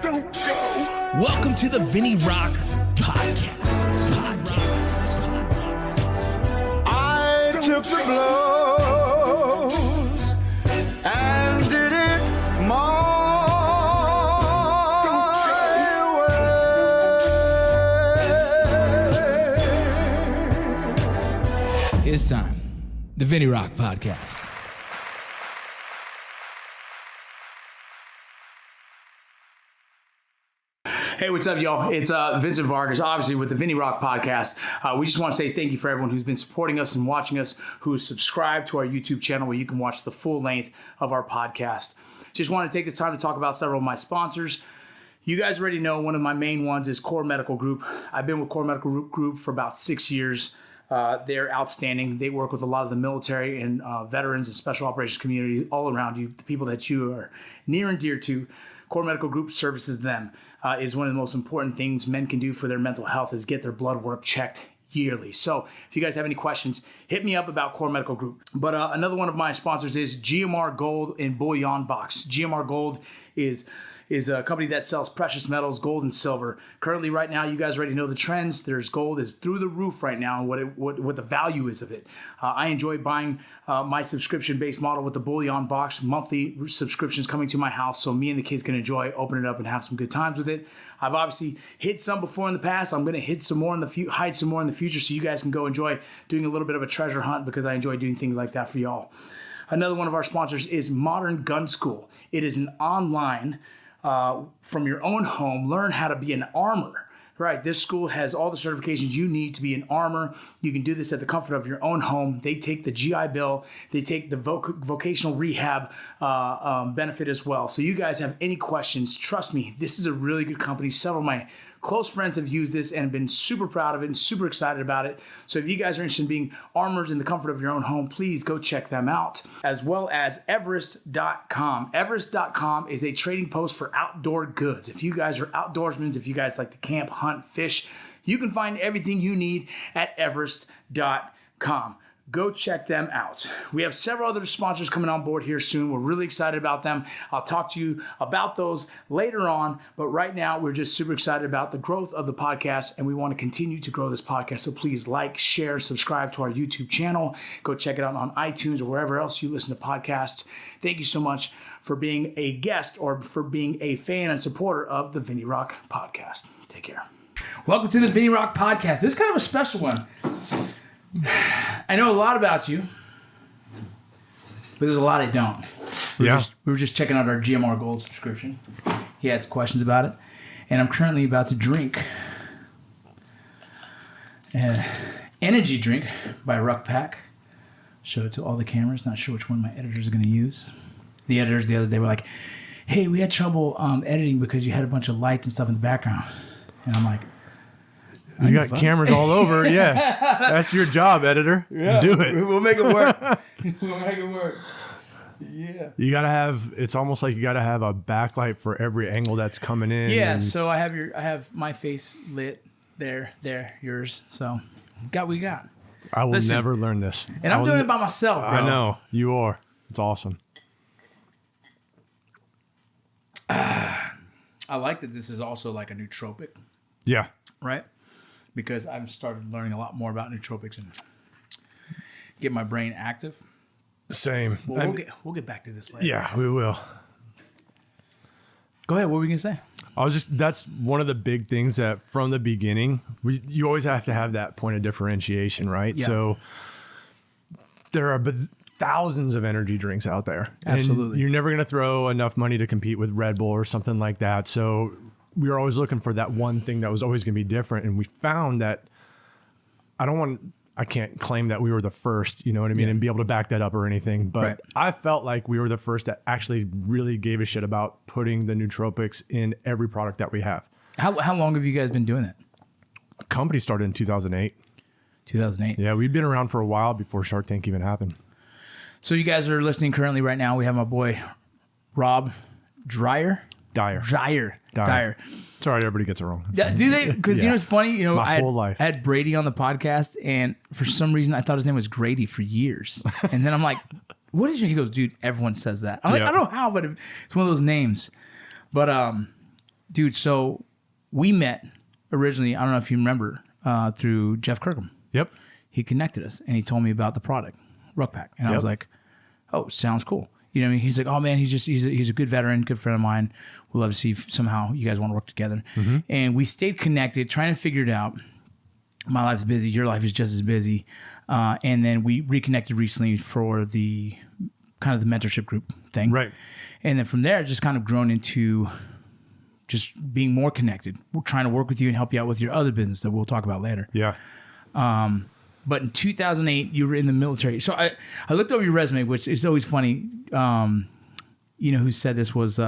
Don't go. Welcome to the VinnyRoc podcast. I took the blows and did it my way. It's time. The VinnyRoc podcast. Hey, what's up, y'all? It's Vincent Vargas, obviously, with the VinnyRoc podcast. We just want to say thank you for everyone who's been supporting us and watching us, who's subscribed to our YouTube channel where you can watch the full length of our podcast. Just want to take this time to talk about several of my sponsors. You guys already know one of my main ones is Core Medical Group. I've been with Core Medical Group for about 6 years. They're outstanding. They work with a lot of the military and veterans and special operations communities all around you, the people that you are near and dear to. Core Medical Group services them. Is one of the most important things men can do for their mental health is get their blood work checked yearly. So if you guys have any questions, hit me up about Core Medical Group. But another one of my sponsors is GMR Gold and Bullion Box. GMR Gold is a company that sells precious metals, gold and silver. Currently, right now, you guys already know the trends. There's gold is through the roof right now and what the value is of it. I enjoy buying my subscription-based model with the Bullion Box, monthly subscriptions coming to my house so me and the kids can enjoy, open it up, and have some good times with it. I've obviously hit some before in the past. I'm going to hit some more in the hide some more in the future so you guys can go enjoy doing a little bit of a treasure hunt because I enjoy doing things like that for y'all. Another one of our sponsors is Modern Gun School. It is an online from your own home, learn how to be an armor. Right, this school has all the certifications you need to be an armor. You can do this at the comfort of your own home. They take the GI Bill. They take the vocational rehab benefit as well. So you guys have any questions, trust me, this is a really good company. Several of my close friends have used this and been super proud of it and super excited about it. So if you guys are interested in being armors in the comfort of your own home, please go check them out, as well as Everest.com. Everest.com is a trading post for outdoor goods. If you guys are outdoorsmen, if you guys like to camp, hunt, fish, you can find everything you need at Everest.com. Go check them out. We have several other sponsors coming on board here soon. We're really excited about them. I'll talk to you about those later on. But right now, we're just super excited about the growth of the podcast, and we want to continue to grow this podcast. So please like, share, subscribe to our YouTube channel. Go check it out on iTunes or wherever else you listen to podcasts. Thank you so much for being a guest or for being a fan and supporter of the VinnyRoc podcast. Take care. Welcome to the VinnyRoc podcast. This is kind of a special one. I know a lot about you, but there's a lot I don't. We were just checking out our GMR Gold subscription. He had some questions about it, and I'm currently about to drink an energy drink by Ruck Pack. Show it to all the cameras. Not sure which one my editors are going to use. The editors the other day were like, "Hey, we had trouble editing because you had a bunch of lights and stuff in the background," and I'm like, you got cameras all over. Yeah. That's your job, editor. Yeah. Do it. We'll make it work. We'll make it work. Yeah. You got to have, it's almost like you got to have a backlight for every angle that's coming in. Yeah. So I have my face lit there, yours. So we got. I will never learn this. And I'm doing it by myself, bro. I know. You are. It's awesome. I like that this is also like a nootropic. Yeah. Right? Because I've started learning a lot more about nootropics and get my brain active. Same. Well, we'll get back to this later. Yeah, we will. Go ahead. What were we going to say? That's one of the big things that from the beginning, you always have to have that point of differentiation, right? Yeah. So there are thousands of energy drinks out there. Absolutely. And you're never going to throw enough money to compete with Red Bull or something like that. So we were always looking for that one thing that was always going to be different. And we found that I can't claim that we were the first, you know what I mean? Yeah. And be able to back that up or anything. But right. I felt like we were the first that actually really gave a shit about putting the nootropics in every product that we have. How long have you guys been doing that? Company started in 2008. 2008. Yeah, we've been around for a while before Shark Tank even happened. So you guys are listening currently right now. We have my boy, Rob Dyer. Dyer. Sorry, everybody gets it wrong. Yeah, do they? Because you know what's funny? You know, My whole life. I had Brady on the podcast, and for some reason I thought his name was Grady for years. And then I'm like, what is your? He goes, dude, everyone says that. I'm like, I don't know how, but it's one of those names. But Dude, so we met originally, I don't know if you remember, through Jeff Kirkham. Yep. He connected us and he told me about the product, Ruckpack. And I was like, oh, sounds cool. You know what I mean? He's like, oh man, he's a good veteran, good friend of mine. We'd love to see if somehow you guys want to work together. And we stayed connected, trying to figure it out. My life's busy. Your life is just as busy. And then we reconnected recently for the kind of the mentorship group thing. Right. And then from there, it just kind of grown into just being more connected. We're trying to work with you and help you out with your other business that we'll talk about later. Yeah. But in 2008, you were in the military. So I looked over your resume, which is always funny. You know who said this was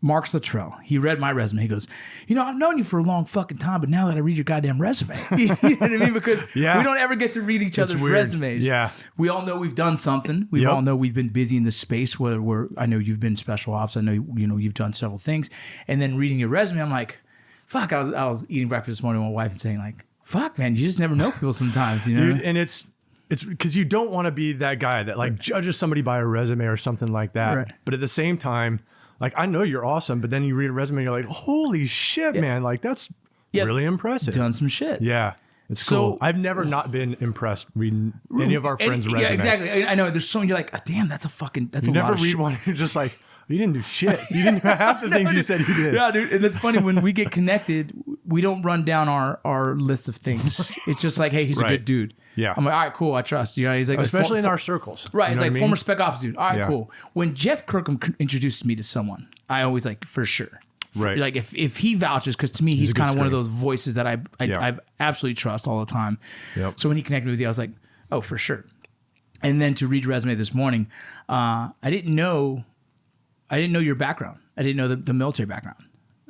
Mark Luttrell. He read my resume. He goes, you know, I've known you for a long fucking time, but now that I read your goddamn resume, you know what I mean? Because we don't ever get to read each other's resumes. Yeah. We all know we've done something. We all know we've been busy in this space. Whether I know you've been special ops. I know you've done several things. And then reading your resume, I'm like, fuck. I was eating breakfast this morning with my wife and saying like, fuck, man, you just never know people sometimes, you know. Dude, and it's because you don't want to be that guy that like judges somebody by a resume or something like that. Right. But at the same time, like, I know you're awesome, but then you read a resume and you're like, holy shit, man. Like, that's really impressive. Done some shit. Yeah. It's cool. I've never not been impressed reading any of our friends' resumes. Yeah, exactly. I know. There's so many, you're like, oh, damn, that's a lot of shit. You never read one and you're just like, you didn't do shit. You didn't do half the things you said you did. Yeah, dude. And it's funny, when we get connected, we don't run down our list of things. It's just like, hey, he's a good dude. Yeah. I'm like, all right, cool. I trust you. He's like, especially in our circles. Right. It's like former spec ops dude. All right, cool. When Jeff Kirkham introduced me to someone, I always like, for sure. Right. Like if he vouches, because to me, he's kind of one of those voices that I absolutely trust all the time. Yep. So when he connected with you, I was like, oh, for sure. And then to read your resume this morning, I didn't know your background. I didn't know the military background.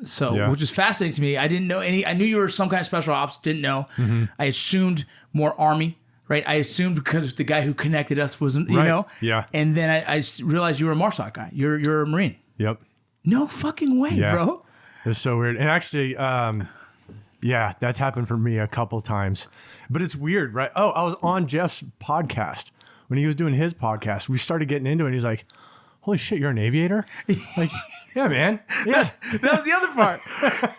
So, which is fascinating to me. I didn't know I knew you were some kind of special ops, didn't know. I assumed more Army, right? I assumed because the guy who connected us wasn't, you know? Yeah. And then I realized you were a MARSOC guy. You're a Marine. Yep. No fucking way, bro. It's so weird. And actually, that's happened for me a couple times. But it's weird, right? Oh, I was on Jeff's podcast. When he was doing his podcast, we started getting into it. And he's like, holy shit, you're an aviator? Like, yeah, man. Yeah. That was the other part.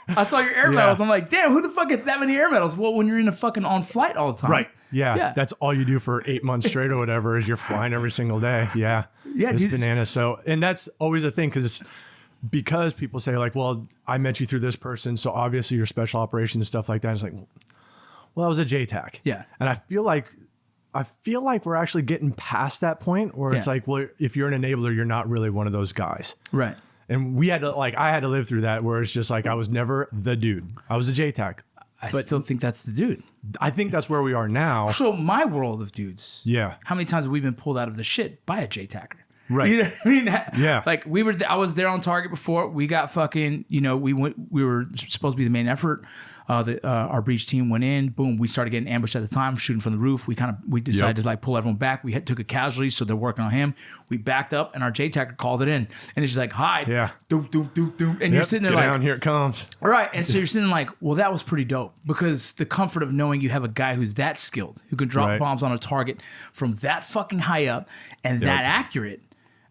I saw your air medals. I'm like, damn, who the fuck gets that many air medals? Well, when you're in a fucking on flight all the time. Right. Yeah. That's all you do for 8 months straight or whatever is you're flying every single day. Yeah. Yeah, it's bananas. So, and that's always a thing because people say like, well, I met you through this person, so obviously you're special operations and stuff like that. It's like, well, I was a JTAC. Yeah. And I feel like we're actually getting past that point where it's like, well, if you're an enabler, you're not really one of those guys. Right. And I had to live through that where it's just like, I was never the dude. I was a JTAC. I still think that's the dude. I think that's where we are now. So my world of dudes. Yeah. How many times have we been pulled out of the shit by a JTACer? Right. You know what I mean? Yeah. Like I was there on target before. We got fucking, we were supposed to be the main effort. Our breach team went in, boom, we started getting ambushed at the time, shooting from the roof. We decided to like pull everyone back. We took a casualty, so they're working on him. We backed up and our JTACer called it in. And it's just like, hide. Yeah. Doom, doom, doom, doom. And you're sitting there get down, here it comes. All right. And so you're sitting like, well, that was pretty dope, because the comfort of knowing you have a guy who's that skilled, who can drop bombs on a target from that fucking high up and that accurate.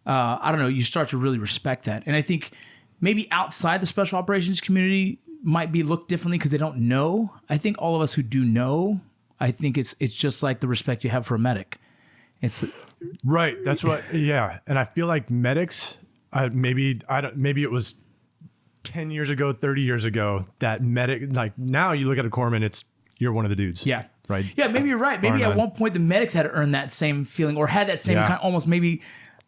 I don't know, you start to really respect that. And I think maybe outside the special operations community might be looked differently because they don't know. I think all of us who do know, I think it's just like the respect you have for a medic. It's right. That's what. Yeah. And I feel like medics, maybe it was 10 years ago, 30 years ago, that medic, like now you look at a corpsman, you're one of the dudes. Yeah. Right. Yeah. Maybe you're right. Maybe at one point the medics had to earn that same feeling or had that same kind, almost maybe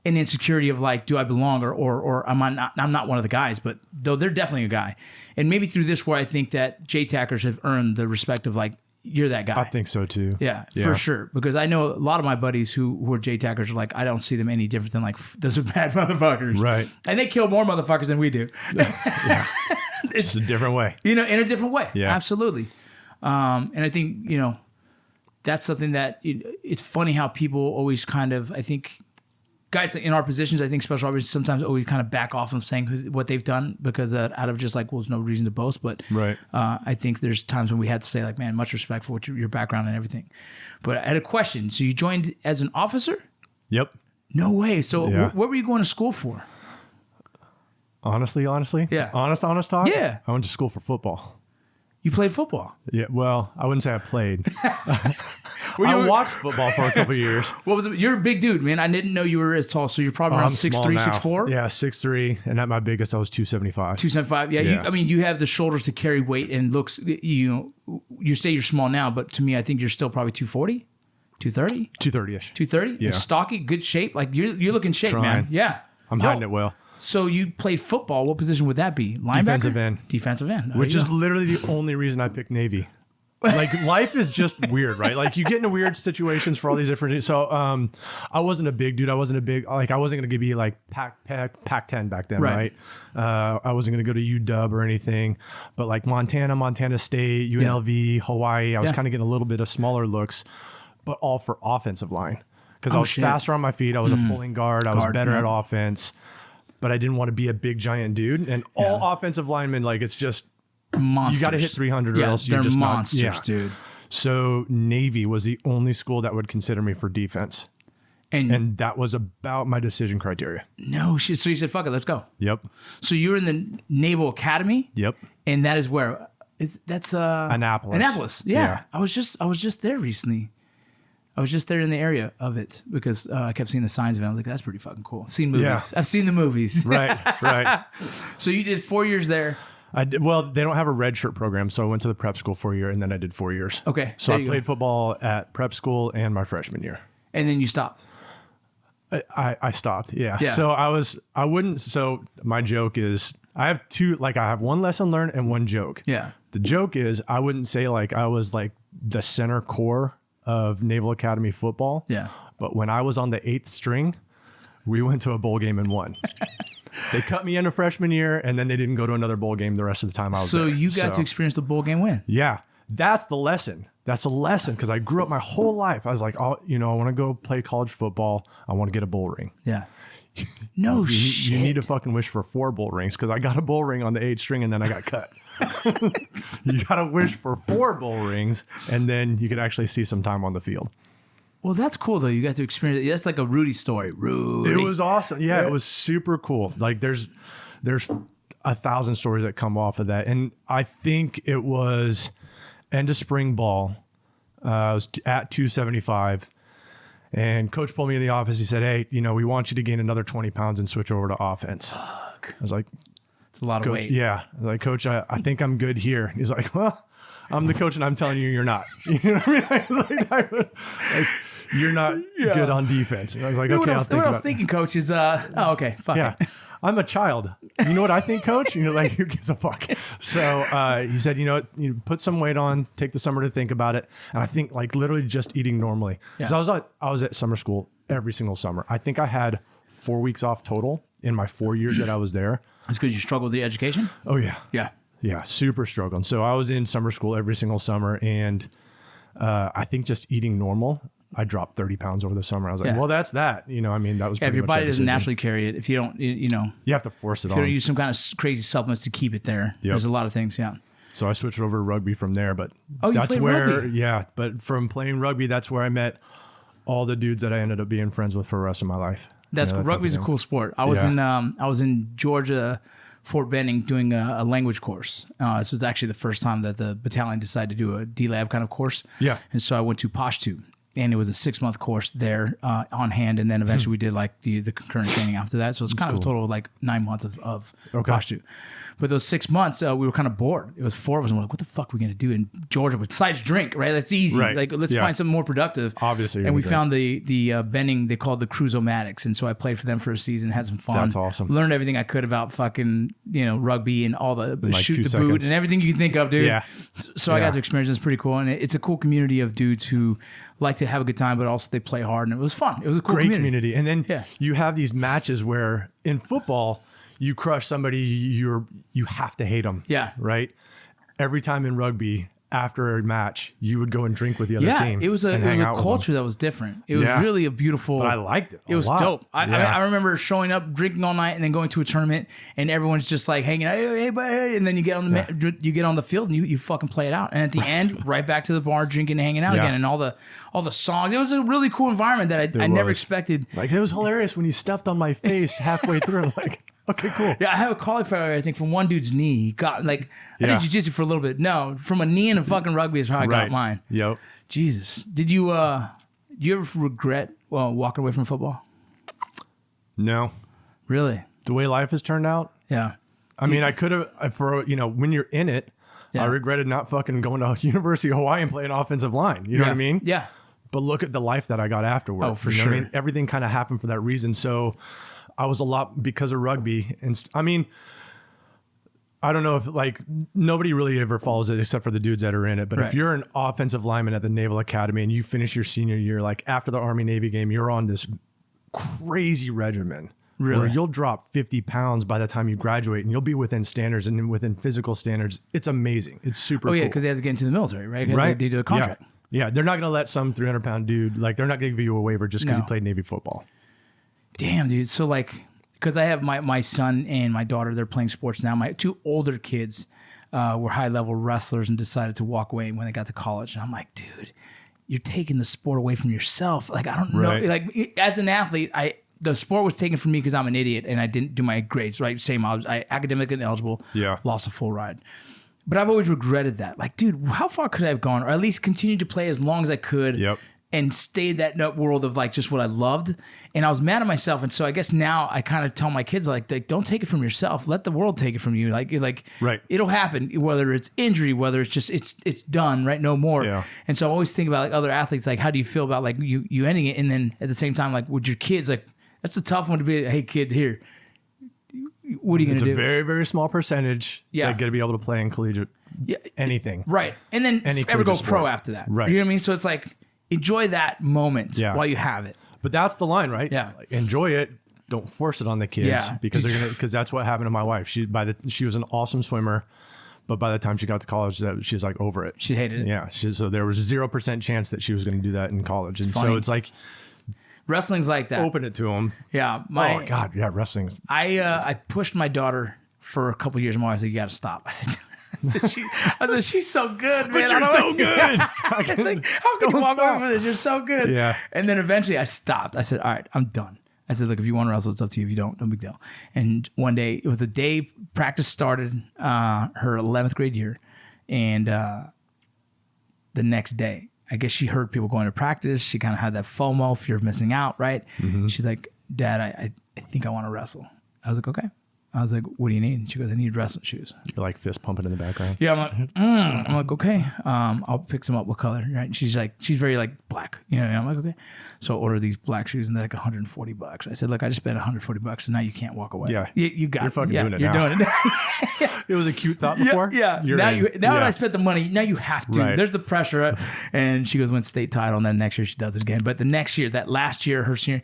an insecurity of like, do I belong or am I not? I'm not one of the guys, but though they're definitely a guy. And maybe through this where I think that JTACers have earned the respect of like, you're that guy. I think so too. Yeah, for sure. Because I know a lot of my buddies who are JTACers are like, I don't see them any different than like, those are bad motherfuckers. Right. And they kill more motherfuckers than we do. It's a different way. In a different way. Yeah. Absolutely. And I think, that's something that it's funny how people always kind of, I think, guys in our positions, I think special operations sometimes always kind of back off from saying what they've done because out of just like, well, there's no reason to boast. But I think there's times when we had to say like, man, much respect for what your background and everything. But I had a question. So you joined as an officer? Yep. No way. So what were you going to school for? Honestly? Yeah. Honest talk? Yeah. I went to school for football. You played football. Yeah, well, I wouldn't say I played. I watched football for a couple of years. What was it? You're a big dude, man. I didn't know you were as tall, so you're probably around 6'3", 6'4"? Yeah, 6'3", and at my biggest, I was 275. 275. Yeah. You have the shoulders to carry weight and looks, you say you're small now, but to me, I think you're still probably 240, 230? 230-ish. 230? Yeah. Stocky, good shape. Like, you're looking shape, Trying. man. Yeah. I'm hiding it well. So you played football. What position would that be? Linebacker? Defensive end. Defensive end. Which is literally the only reason I picked Navy. Like, life is just weird, right? Like, you get into weird situations for all these different. So, I wasn't a big dude. I wasn't going to be like Pac-10 back then, right? I wasn't going to go to UW or anything. But like Montana State, UNLV, Hawaii, I was kind of getting a little bit of smaller looks, but all for offensive line. Because I was faster on my feet. I was a pulling guard. I was better at offense. But I didn't want to be a big, giant dude. And all offensive linemen, like, it's just... monsters. You got to hit 300 or else you're just monsters, not, dude. So Navy was the only school that would consider me for defense. And that was about my decision criteria. No shit. So you said, fuck it, let's go. Yep. So you were in the Naval Academy? Yep. And that is where? That's Annapolis. Annapolis. Yeah. I was just there recently. I was just there in the area of it because I kept seeing the signs of it. I was like, that's pretty fucking cool. Seen movies. Yeah. I've seen the movies. Right. So you did 4 years there. Well, they don't have a red shirt program, so I went to the prep school for a year, and then I did 4 years. Okay. So I played football at prep school and my freshman year. And then you stopped. I stopped. Yeah. So my joke is I have one lesson learned and one joke. Yeah. The joke is I wouldn't say like I was like the center core of Naval Academy football. Yeah. But when I was on the 8th string, we went to a bowl game and won. They cut me in a freshman year, and then they didn't go to another bowl game the rest of the time I was there. So you got to experience the bowl game win. Yeah. That's the lesson. That's a lesson because I grew up my whole life. I was like, oh, I want to go play college football. I want to get a bowl ring. Yeah. No shit. You need to fucking wish for 4 bowl rings because I got a bowl ring on the 8th string and then I got cut. You got to wish for 4 bowl rings and then you could actually see some time on the field. Well, that's cool though. You got to experience it. That's like a Rudy story. Rudy. It was awesome. Yeah, it was super cool. Like there's 1,000 stories that come off of that. And I think it was end of spring ball. I was at 275. And coach pulled me in the office. He said, hey, we want you to gain another 20 pounds and switch over to offense. Fuck. I was like, it's a lot of weight. Yeah. I was like, coach, I think I'm good here. He's like, well, I'm the coach and I'm telling you, you're not. You know what I mean? I was like, you're not good on defense. And I was like, okay, I'll think about it. What I was thinking, coach, is, okay, fuck it. I'm a child. You know what I think, coach? Like, who gives a fuck? So he said, you put some weight on, take the summer to think about it. And I think like literally just eating normally. Because I was at summer school every single summer. I think I had 4 weeks off total in my 4 years that I was there. That's because you struggled with the education? Oh, yeah. Yeah. Yeah, super struggling. So I was in summer school every single summer. And I think just eating normal, I dropped 30 pounds over the summer. I was like, well, that's that. That was if your body doesn't naturally carry it, if you don't, you have to force it on. If you don't use some kind of crazy supplements to keep it there, there's a lot of things. Yeah. So I switched over to rugby from there, but that's where, rugby? Yeah. But from playing rugby, that's where I met all the dudes that I ended up being friends with for the rest of my life. That's cool. Rugby's a cool sport. I was in Georgia, Fort Benning, doing a language course. This was actually the first time that the battalion decided to do a D-Lab kind of course. Yeah. And so I went to Pashtu. And it was a 6-month course there on hand. And then eventually we did like the concurrent training after that. So it's kind of a total of like 9 months of Pashtu. But those 6 months, we were kind of bored. It was 4 of us. And we're like, what the fuck are we going to do in Georgia besides drink, right? That's easy. Right. Like, let's find something more productive. Obviously. And we found the Benning, they called the Cruise-O-Matics. And so I played for them for a season, had some fun. That's awesome. Learned everything I could about fucking, rugby and all the like shoot the 2 seconds. boot and everything you can think of, dude. Yeah. So I got to experience it. It's pretty cool. And it's a cool community of dudes who like to have a good time, but also they play hard. And it was fun. It was a cool great community. And then you have these matches where in football, you crush somebody, you have to hate them. Yeah. Right? Every time in rugby, after a match, you would go and drink with the other team. It was a culture that was different. It was really a beautiful. But I liked it. It was dope. I remember showing up, drinking all night, and then going to a tournament, and everyone's just like hanging out, hey, buddy, and then you get on the field and you fucking play it out, and at the end, right back to the bar, drinking and hanging out again, and all the songs. It was a really cool environment that I never expected. Like it was hilarious when you stepped on my face halfway through. I'm like. Okay, cool. Yeah, I have a cauliflower, I think, from one dude's knee. He got, like, I did jiu-jitsu for a little bit. No, from a knee and a fucking rugby is how I got mine. Yep. Jesus. Did you ever regret walking away from football? No. Really? The way life has turned out? Yeah. I mean, I could have, when you're in it, I regretted not fucking going to University of Hawaii and playing offensive line. You know what I mean? Yeah. But look at the life that I got afterwards. Oh, for sure. I mean? Everything kind of happened for that reason. So I was a lot because of rugby. And I mean, I don't know if like nobody really ever follows it except for the dudes that are in it. But if you're an offensive lineman at the Naval Academy and you finish your senior year, like after the Army Navy game, you're on this crazy regimen. Really? Where you'll drop 50 pounds by the time you graduate and you'll be within standards and within physical standards. It's amazing. It's super cool. Because they have to get into the military, right? Right. They do a contract. Yeah. They're not going to let some 300-pound dude, like they're not going to give you a waiver just because you played Navy football. Damn, dude. So like, because I have my son and my daughter, they're playing sports now. My two older kids were high-level wrestlers and decided to walk away when they got to college. And I'm like, dude, you're taking the sport away from yourself. Like, I don't know. Like, as an athlete, the sport was taken from me because I'm an idiot and I didn't do my grades, right? Same, I academically ineligible, lost a full ride. But I've always regretted that. Like, dude, how far could I have gone? Or at least continued to play as long as I could and stay in that world of like just what I loved. And I was mad at myself. And so I guess now I kind of tell my kids, like, don't take it from yourself. Let the world take it from you. Like it'll happen, whether it's injury, whether it's just, it's done, right? No more. Yeah. And so I always think about like other athletes, like, how do you feel about like you ending it? And then at the same time, like with your kids, like, that's a tough one to be, hey, kid, here. What are you going to do? It's a very, very small percentage that going to be able to play in collegiate anything. Right. And then ever go pro after that. Right. You know what I mean? So it's like, enjoy that moment while you have it. But that's the line, right? Yeah. Like, enjoy it. Don't force it on the kids because that's what happened to my wife. She was an awesome swimmer. But by the time she got to college, she was like over it. She hated it. Yeah. So there was 0% chance that she was going to do that in college. And funny. so it's like, wrestling's like that. Open it to them. Yeah. Oh God. Yeah. Wrestling. I pushed my daughter for a couple of years. My wife said, you got to stop. I said, she's so good, man. But you're so good. How can you walk away from this? You're so good. Yeah. And then eventually I stopped. I said, all right, I'm done. I said, look, if you want to wrestle, it's up to you. If you don't, no big deal. And one day, it was the day practice started, her 11th grade year. And the next day, I guess she heard people going to practice. She kind of had that FOMO, fear of missing out, right? Mm-hmm. She's like, Dad, I think I want to wrestle. I was like, okay. I was like, what do you need? She goes, I need wrestling shoes. You're like fist pumping in the background. Yeah, I'm like, okay. I'll pick some up. What color? Right? She's very like black. You know, and I'm like, okay. So I ordered these black shoes and they're like $140. I said, look, I just spent $140, so now you can't walk away. Yeah, you got. You're fucking doing it. You're now. doing it. It was a cute thought before. Yeah. Now that I spent the money, now you have to. Right. There's the pressure. And she goes, win state title, and then next year she does it again. But the next year, that last year, her senior.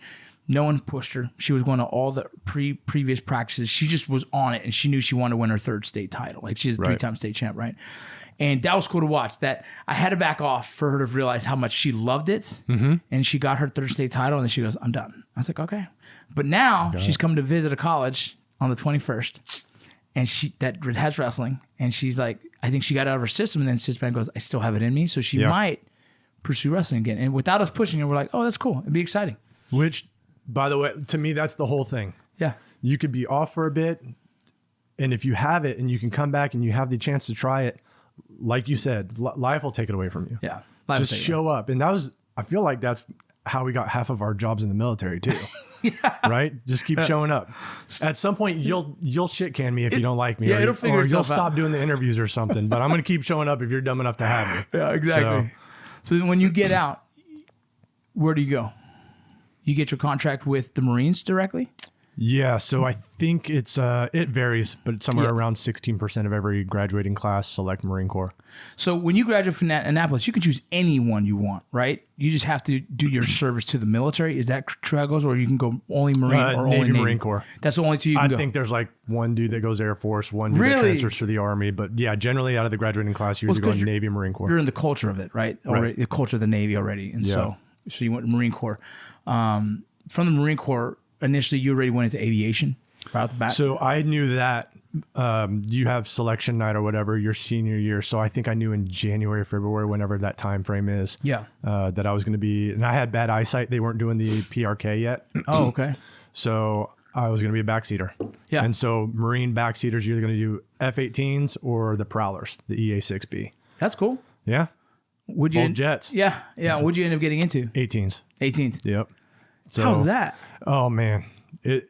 No one pushed her. She was going to all the previous practices. She just was on it, and she knew she wanted to win her third state title. Like, she's a three-time state champ, right? And that was cool to watch. That I had to back off for her to realize how much she loved it, and she got her third state title, and then she goes, I'm done. I was like, okay. But now she's coming to visit a college on the 21st, and that has wrestling, and she's like, I think she got out of her system, and then sits back and goes, I still have it in me, so she might pursue wrestling again. And without us pushing her, we're like, oh, that's cool. It'd be exciting. Which... By the way, to me, that's the whole thing. Yeah. You could be off for a bit, and if you have it and you can come back and you have the chance to try it, like you said, life will take it away from you. Yeah. Just show up. And I feel like that's how we got half of our jobs in the military too. Right? Just keep showing up. At some point, you'll shit can me if you don't like me. Yeah, it'll figure or you'll itself stop out. doing the interviews or something. But I'm going to keep showing up if you're dumb enough to have me. Yeah, exactly. So when you get out, where do you go? You get your contract with the Marines directly? Yeah, so I think it varies, but it's somewhere around 16% of every graduating class select Marine Corps. So when you graduate from Annapolis, you can choose anyone you want, right? You just have to do your service to the military. Is that true how it goes? Or you can go only Marine or Navy, only Navy? Marine Corps. That's the only two you can go? I think there's like one dude that goes Air Force, one dude that transfers to the Army. But yeah, generally out of the graduating class, you're going Navy, Marine Corps. You're in the culture of it, right? Already, the culture of the Navy already. And so you went to Marine Corps. From the Marine Corps, initially you already went into aviation right off the bat. So I knew that you have selection night or whatever your senior year. So I think I knew in January, February, whenever that time frame is, that I was going to be, and I had bad eyesight. They weren't doing the PRK yet. Oh, okay. So I was going to be a backseater. Yeah. And so Marine backseaters, you're either going to do F-18s or the Prowlers, the EA-6B. That's cool. Yeah. Would you? Old jets. Yeah. What'd you end up getting into? 18s. 18s. Yep. So, How's that? Oh man,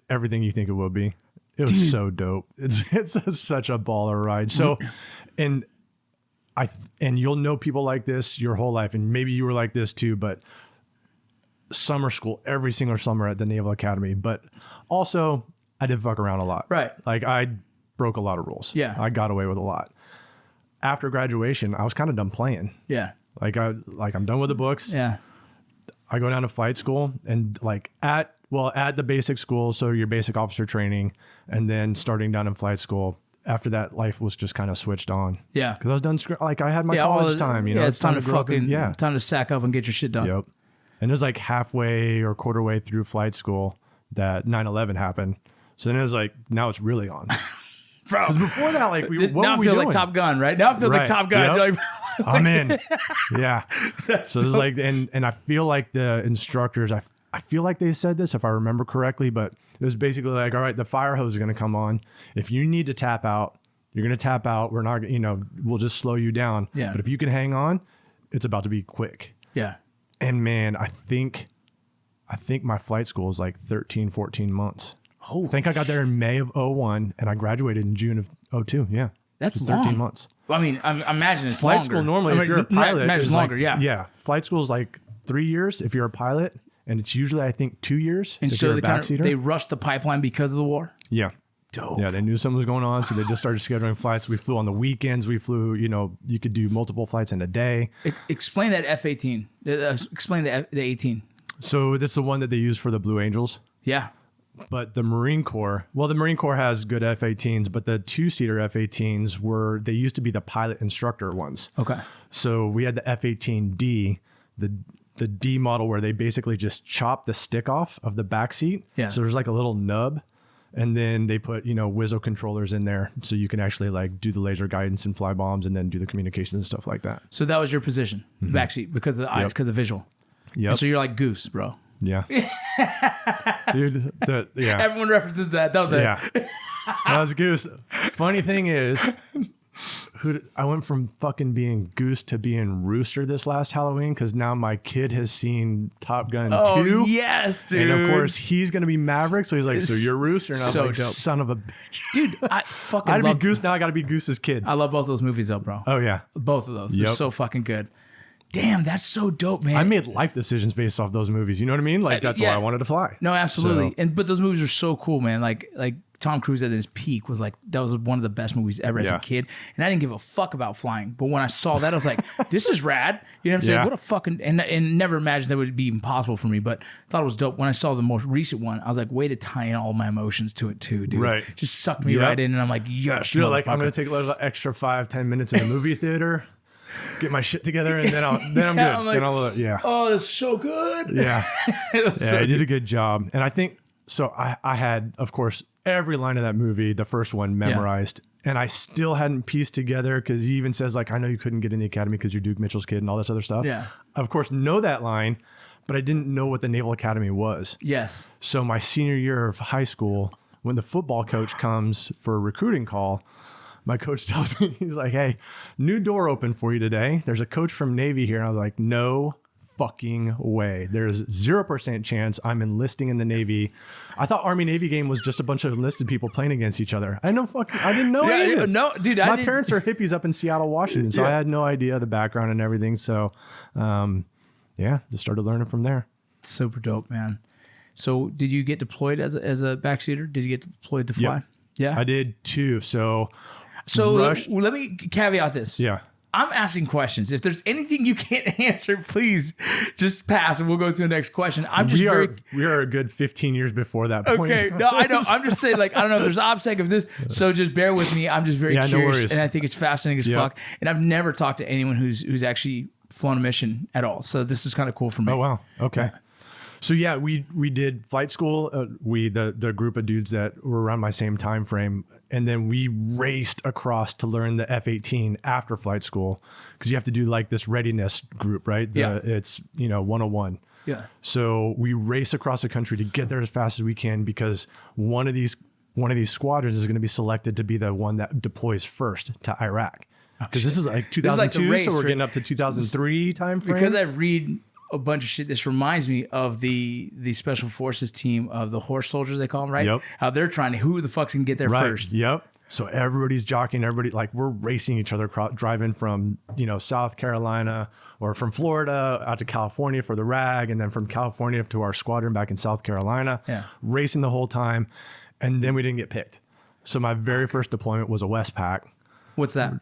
everything you think it will be. It was so dope. It's such a baller ride. So, and you'll know people like this your whole life, and maybe you were like this too. But summer school, every single summer at the Naval Academy. But also, I did fuck around a lot. Right. Like I broke a lot of rules. Yeah. I got away with a lot. After graduation, I was kind of done playing. Yeah. I'm done with the books. Yeah. I go down to flight school and at the basic school, so your basic officer training, and then starting down in flight school. After that, life was just kind of switched on. Yeah. Because I was done, I had my college time, you know. Yeah, it's time to grow up fucking, time to sack up and get your shit done. Yep. And it was like halfway or quarter way through flight school that 9/11 happened. So then it was like, now it's really on. Bro. Because before that, like, now I feel like Top Gun, right? Now I feel like Top Gun. Yep. Like, I'm in. Yeah. So it was like, and I feel like the instructors, I feel like they said this if I remember correctly, but it was basically like, all right, the fire hose is going to come on. If you need to tap out, you're going to tap out. We're not, we'll just slow you down. Yeah. But if you can hang on, it's about to be quick. Yeah. And man, I think my flight school is like 13, 14 months. Oh, I think I got there in May of 01 and I graduated in June of 02. Yeah. That's so 13 long. months. Well, I mean, I imagine it's Flight longer. school normally, if you're a pilot, imagine is longer. like, Yeah. Flight school is like 3 years if you're a pilot, and it's usually I think 2 years. And if so you're a backseater. they rushed the pipeline because of the war. Yeah. Dope. Yeah, they knew something was going on, so they just started scheduling flights. We flew on the weekends. We flew, you could do multiple flights in a day. Explain that F-18. Explain the 18. So this is the one that they use for the Blue Angels. Yeah. But the Marine Corps has good F-18s, but the two-seater F-18s they used to be the pilot instructor ones. Okay. So we had the F-18D, the D model where they basically just chop the stick off of the back seat. Yeah. So there's like a little nub. And then they put, Wizzo controllers in there so you can actually like do the laser guidance and fly bombs and then do the communications and stuff like that. So that was your position, the backseat, because of the eyes, because of the visual. Yep. And so you're like Goose, bro. Yeah. Dude, yeah. Everyone references that, don't they? Yeah. That was Goose. Funny thing is, I went from fucking being Goose to being Rooster this last Halloween because now my kid has seen Top Gun 2. Oh, yes, dude. And of course, he's going to be Maverick. So he's like, so you're Rooster. And I was so like, dope. son of a bitch. Dude, I fucking I'd love be Goose. Now I got to be Goose's kid. I love both those movies, though, bro. Oh, yeah. Both of those. They're Yep. so fucking good. Damn, that's so dope, man. I made life decisions based off those movies. You know what I mean? Like, that's why I wanted to fly. No, absolutely. So- But those movies are so cool, man. Like Tom Cruise at his peak was like, that was one of the best movies ever as a kid. And I didn't give a fuck about flying. But when I saw that, I was like, this is rad. You know what I'm saying? Yeah. What a fucking, and never imagined that would be even possible for me, but thought it was dope. When I saw the most recent one, I was like, way to tie in all my emotions to it too, dude. Right. Just sucked me right in. And I'm like, yes, Feel like I'm motherfucker. going to take a little extra 5-10 minutes in the movie theater, get my shit together, and then I'm good. I'm like, then I'll, yeah. Oh, that's so good. Yeah. So I did a good job. And I think, so I had, of course, every line of that movie, the first one, memorized. And I still hadn't pieced together because he even says, like, I know you couldn't get in the academy because you're Duke Mitchell's kid and all this other stuff. Yeah. Of course, know that line, but I didn't know what the Naval Academy was. Yes. So my senior year of high school, when the football coach comes for a recruiting call, my coach tells me, he's like, hey, new door open for you today. There's a coach from Navy here. And I was like, no fucking way. There's 0% chance I'm enlisting in the Navy. I thought Army-Navy game was just a bunch of enlisted people playing against each other. I didn't know any of this. No, dude. My parents are hippies up in Seattle, Washington, so I had no idea the background and everything. So, just started learning from there. Super dope, man. So did you get deployed as a backseater? Did you get deployed to fly? Yep. Yeah. I did too. So let me caveat this. Yeah. I'm asking questions. If there's anything you can't answer, please just pass and we'll go to the next question. We are a good 15 years before that point. Okay. No, I know. I'm just saying, like, I don't know if there's OPSEC of this. So just bear with me. I'm just very no curious. worries. And I think it's fascinating as fuck. And I've never talked to anyone who's actually flown a mission at all. So this is kind of cool for me. Oh, wow. Okay. Yeah. So yeah, we did flight school. The group of dudes that were around my same time frame, and then we raced across to learn the F-18 after flight school because you have to do like this readiness group, right? It's 101. Yeah. So we race across the country to get there as fast as we can because one of these squadrons is going to be selected to be the one that deploys first to Iraq. Because this is like 2002, race, so we're right? getting up to 2003 time frame. Because I read a bunch of shit. This reminds me of the special forces team of the horse soldiers, they call them, right? Yep. How they're trying to, who the fuck's can get there first? Yep. So everybody's jockeying, like we're racing each other, driving from, South Carolina or from Florida out to California for the RAG, and then from California to our squadron back in South Carolina, racing the whole time. And then we didn't get picked. So my very first deployment was a Westpac. What's that?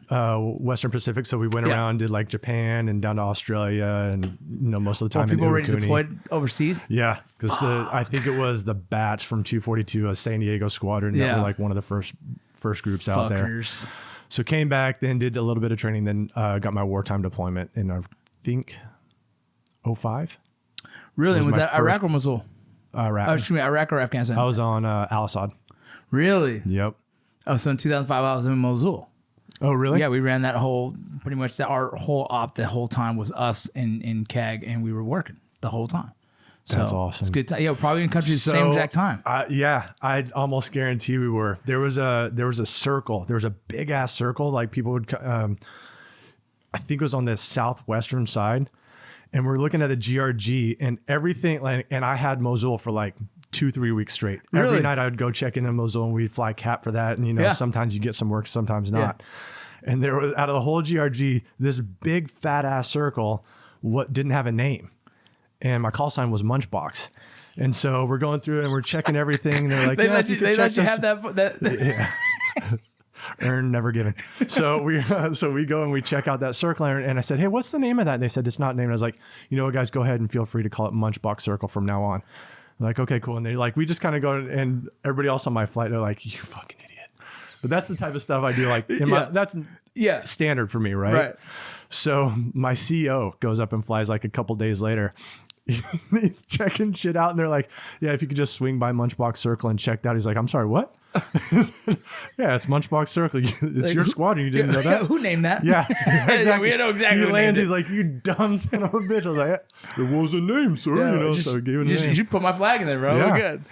Western Pacific. So we went around, did like Japan and down to Australia, and most of the time People in already Uruguay. deployed overseas? Yeah, because I think it was the batch from 242, a San Diego squadron that were like one of the first groups out there. So came back, then did a little bit of training, then got my wartime deployment in I think 05. Really? Was that Iraq or Mosul? Iraq. Oh, excuse me, Iraq or Afghanistan? I was on Al-Assad. Really? Yep. Oh, so in 2005 I was in Mosul. Oh, really? Yeah, we ran that pretty much our whole op the whole time was us in CAG, and we were working the whole time. So That's awesome. It's good time. Yeah, probably in country at the same exact time. I'd almost guarantee we were. There was a circle. There was a big ass circle. Like people would, I think it was on the southwestern side, and we're looking at the GRG and everything. And I had Mosul for like 2-3 weeks straight. Really? Every night I would go check in Mosul, and we'd fly cap for that. And sometimes you get some work, sometimes not. And there was, out of the whole GRG, this big fat ass circle, what didn't have a name. And my call sign was Munchbox. And so we're going through and we're checking everything. And they're like, they let you have that. Yeah. Earned, never given. So we go and we check out that circle. And I said, hey, what's the name of that? And they said, it's not named. I was like, you know what, guys, go ahead and feel free to call it Munchbox Circle from now on. I'm like, okay, cool. And they're like, we just kind of go, and everybody else on my flight, they're like, you fucking idiot. But that's the type of stuff I do. Like, that's standard for me, right? Right. So my CEO goes up and flies like a couple days later. He's checking shit out, and they're like, yeah, if you could just swing by Munchbox Circle and check out. He's like, I'm sorry, what? Yeah, it's Munchbox Circle. It's like, your squadron. You didn't know that? Who named that? Yeah, exactly. We know exactly. He lands. He's like, you dumb son of a bitch. I was like, there was a name, sir. So I gave it a name. You should put my flag in there, bro. Yeah. We're good.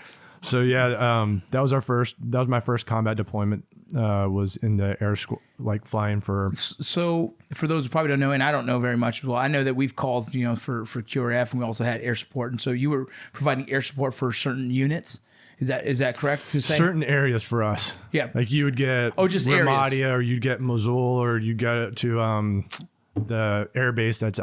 So that was my first combat deployment. Was in the air school, like flying for. So for those who probably don't know, and I don't know very much as well, I know that we've called, for QRF, and we also had air support, and so you were providing air support for certain units. Is that correct to say? Certain areas for us. Yeah. Like you would get just Ramadi, areas. or you'd get Mosul, or you get to the air base that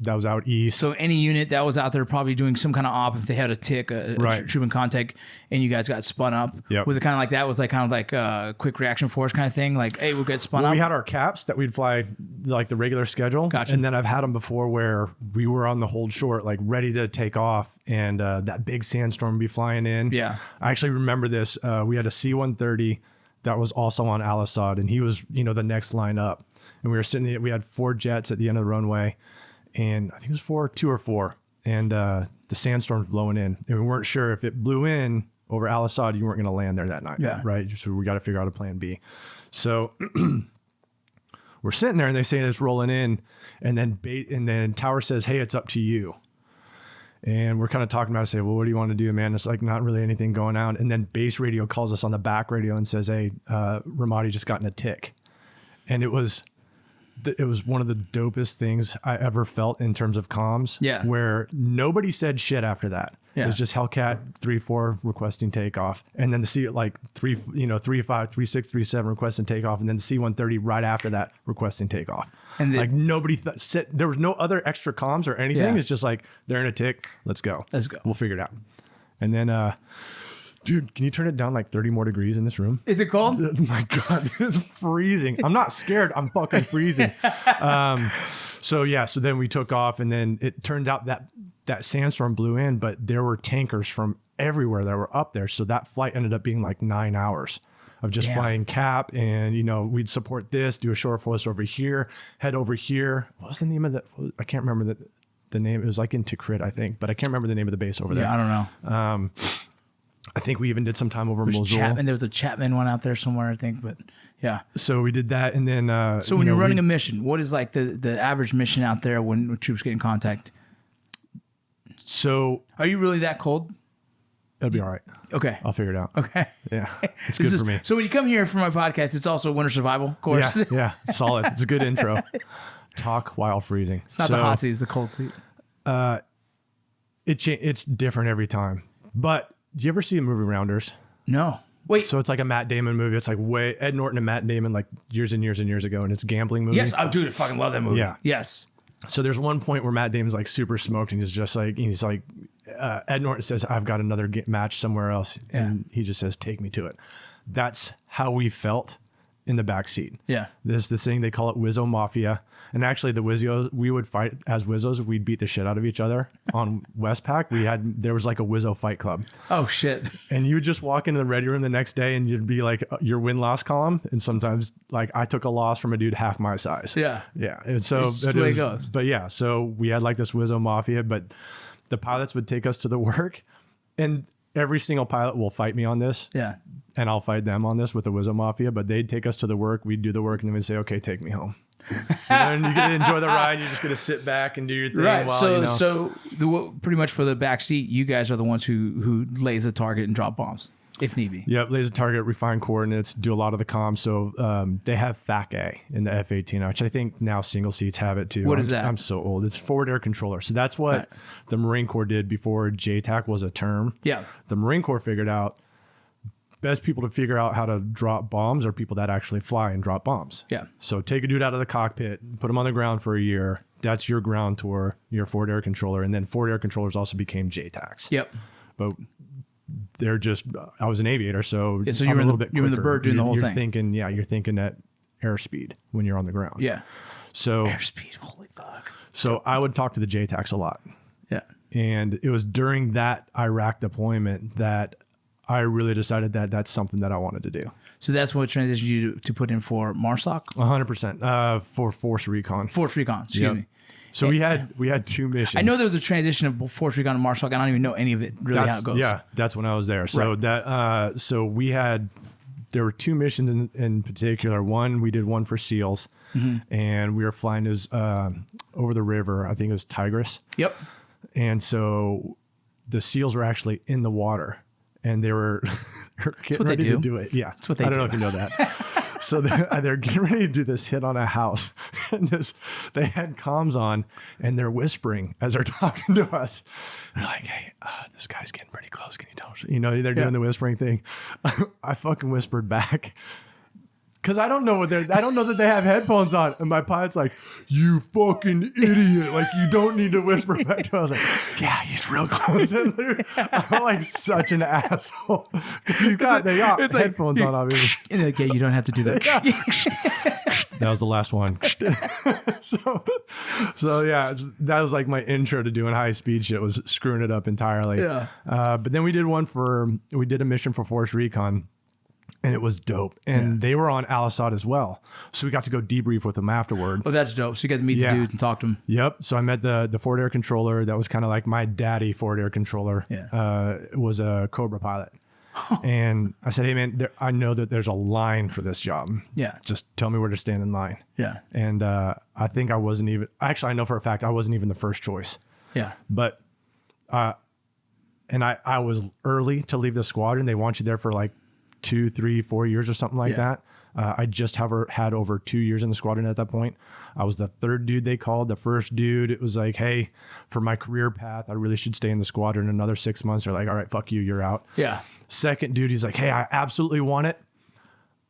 was out east. So any unit that was out there probably doing some kind of op, if they had a tick, a troop in contact, and you guys got spun up. Yep. Was it kind of like that? Was like kind of like a quick reaction force kind of thing? Like, hey, we'll get spun up? We had our caps that we'd fly like the regular schedule. Gotcha. And then I've had them before where we were on the hold short, like ready to take off, and that big sandstorm would be flying in. Yeah. I actually remember this. We had a C-130 that was also on Al-Assad, and he was, the next line up. And we were sitting there, we had 4 jets at the end of the runway, and I think it was 2 or 4. And the sandstorm's blowing in. And we weren't sure if it blew in over Al-Assad, you weren't going to land there that night. Yeah. Right? So we got to figure out a plan B. So we're sitting there, and they say it's rolling in, and then Tower says, hey, it's up to you. And we're kind of talking about it. Say, well, what do you want to do, man? It's like not really anything going on. And then base radio calls us on the back radio and says, hey, Ramadi just got in a tick. And it was one of the dopest things I ever felt in terms of comms. Yeah. Where nobody said shit after that. Yeah. It was just Hellcat 3-4 requesting takeoff, and then the C like 3-5, 3-6, 3-7 requesting takeoff, and then the C-130 right after that requesting takeoff. And like nobody said, there was no other extra comms or anything. Yeah. It's just like they're in a tick. Let's go. We'll figure it out. And then dude, can you turn it down like 30 more degrees in this room? Is it cold? Oh my God, it's freezing. I'm not scared. I'm fucking freezing. So then we took off, and then it turned out that sandstorm blew in, but there were tankers from everywhere that were up there. So that flight ended up being like 9 hours of just flying cap, and we'd support this, do a short force over here, head over here. What was the name of that? I can't remember the name. It was like in Tikrit, I think, but I can't remember the name of the base over there. Yeah, I don't know. I think we even did some time over Mosul. There was a Chapman one out there somewhere, I think, but yeah. So we did that, and then so when you're running a mission, what is like the average mission out there when troops get in contact? So Are you really that cold? it'll be all right. Okay. I'll figure it out. Okay. Yeah. It's good for me. So when you come here for my podcast, it's also winter survival course. Yeah. Solid. It's a good intro. Talk while freezing. It's not the hot seat, it's the cold seat. It's different every time. But do you ever see a movie Rounders? No. Wait. So it's like a Matt Damon movie. It's like Ed Norton and Matt Damon like years and years and years ago, and it's a gambling movie. Yes. Oh, dude, I fucking love that movie. Yeah. Yes. So there's one point where Matt Damon's like super smoked, and he's like, Ed Norton says, "I've got another match somewhere else," and he just says, "Take me to it." That's how we felt in the back seat. Yeah. This thing they call it Wizzo Mafia, and actually the Wizzos, we would fight as Wizzos. We'd beat the shit out of each other on Westpac. There was like a Wizzo fight club. Oh shit. And you would just walk into the ready room the next day, and you'd be like your win-loss column. And sometimes, like, I took a loss from a dude half my size. Yeah. Yeah. And so It's just the way it goes. But yeah, so we had like this Wizzo Mafia, but the pilots would take us to the work, and every single pilot will fight me on this. Yeah. And I'll fight them on this with the Wizzo Mafia, but they'd take us to the work, we'd do the work, and then we'd say, "Okay, take me home." And you get to enjoy the ride. You're just going to sit back and do your thing. Right. While, So pretty much for the back seat, you guys are the ones who lays a target and drop bombs if need be. Yep, laser target, refine coordinates, do a lot of the comms. So they have FAC-A in the F-18, which I think now single seats have it too. What is that? I'm so old. It's forward air controller. So that's what the Marine Corps did before JTAC was a term. Yeah. The Marine Corps figured out best people to figure out how to drop bombs are people that actually fly and drop bombs. Yeah. So take a dude out of the cockpit, put him on the ground for a year. That's your ground tour, your forward air controller. And then forward air controllers also became JTACs. Yep. But they're just, I was an aviator, so, Yeah, so I'm you're a in little the bit you're in the quicker. bird doing the whole You're thing. thinking, you're thinking at airspeed when you're on the ground. Yeah. So, Airspeed. Holy fuck. so I would talk to the JTACs a lot. Yeah. And it was during that Iraq deployment that I really decided that that's something that I wanted to do. So that's what transitioned you to put in for MARSOC? 100% for Force Recon. Force Recon, excuse me. So we had two missions. I know there was a transition of Force Recon to MARSOC. I don't even know any of it really how it goes. Yeah, that's when I was there. So there were two missions in particular. One, we did one for SEALs, and we were flying over the river. I think it was Tigris. Yep. And so the SEAls were actually in the water, and they were getting ready to do it. Yeah, That's what they I don't do. know if you know that. So they're getting ready to do this hit on a house, and they had comms on, and they're whispering as they're talking to us. They're like, "Hey, this guy's getting pretty close. Can you tell us?" You know, they're doing the whispering thing. I fucking whispered back. Because I don't know that they have headphones on. And my pilot's like, "You fucking idiot. Like, you don't need to whisper back to him." I was like, "Yeah, he's real close." And I'm like such an asshole. Because they got headphones on, obviously. And they're like, yeah, you don't have to do that. That was the last one. so yeah, that was like my intro to doing high speed shit, was screwing it up entirely. Yeah. But then we did a mission for Force Recon. And it was dope. And they were on Al Assad as well. So we got to go debrief with them afterward. Oh, that's dope. So you got to meet the dude and talk to him. Yep. So I met the forward air controller. That was kind of like my daddy forward air controller. Yeah. Was a Cobra pilot. And I said, "Hey, man, I know that there's a line for this job. Yeah. Just tell me where to stand in line." Yeah. And I think I wasn't even... Actually, I know for a fact I wasn't even the first choice. Yeah. But... and I was early to leave the squadron. They want you there for like 2, 3, 4 years or something like that. I just had over 2 years in the squadron at that point. I was the third dude they called. The first dude, it was like, "Hey, for my career path, I really should stay in the squadron another 6 months." They're like, "All right, fuck you, you're out." Yeah. Second dude, he's like, "Hey, I absolutely want it.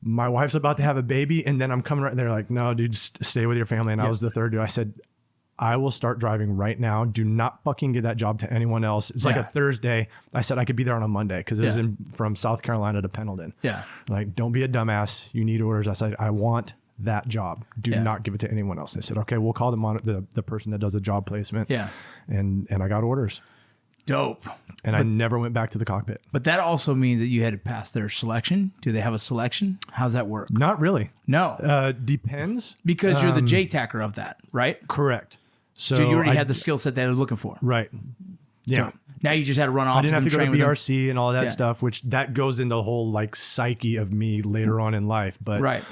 My wife's about to have a baby, and then I'm coming right." They're like, "No, dude, just stay with your family." And I was the third dude. I said, "I will start driving right now. Do not fucking give that job to anyone else." It's like a Thursday. I said I could be there on a Monday because it was from South Carolina to Pendleton. Yeah. Like, "Don't be a dumbass. You need orders." I said, "I want that job. Do not give it to anyone else." They said, "Okay, we'll call the person that does the job placement." Yeah. And I got orders. Dope. And I never went back to the cockpit. But that also means that you had to pass their selection. Do they have a selection? How's that work? Not really. No. Depends. Because you're the JTACer of that, right? Correct. So you already had the skill set they were looking for. Right. Yeah. Now you just had to run off. I didn't have to go to train with them. BRC and all that stuff, which that goes into the whole like psyche of me later on in life. But Right.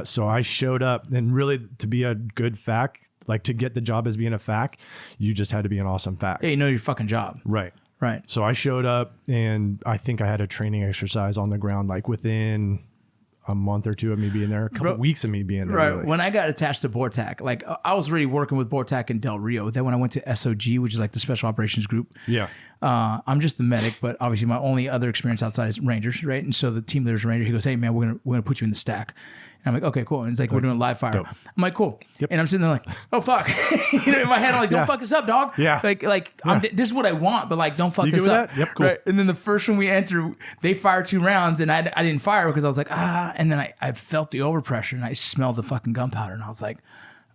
So I showed up, and really, to be a good FAC, Like to get the job as being a FAC, you just had to be an awesome FAC. Yeah, you know your fucking job. Right. Right. So I showed up and I think I had a training exercise on the ground like within a month or two of me being there, a couple of weeks of me being there. Right. Really. When I got attached to BORTAC, like I was already working with BORTAC in Del Rio. Then when I went to SOG, which is like the Special Operations Group, Yeah. I'm just the medic, but obviously my only other experience outside is Rangers, right? And so the team leader's Ranger. He goes, "Hey man, we're gonna put you in the stack." And I'm like, "Okay, cool." And it's like we're doing live fire. Dope. I'm like, "Cool." Yep. And I'm sitting there like, "Oh fuck," you know, in my head I'm like, "Don't fuck this up, dog." Yeah. This is what I want, but like, don't fuck You this good with up. that? Yep, cool. Right. And then the first one we enter, they fire 2 rounds, and I didn't fire because I was like, and then I felt the overpressure and I smelled the fucking gunpowder, and I was like,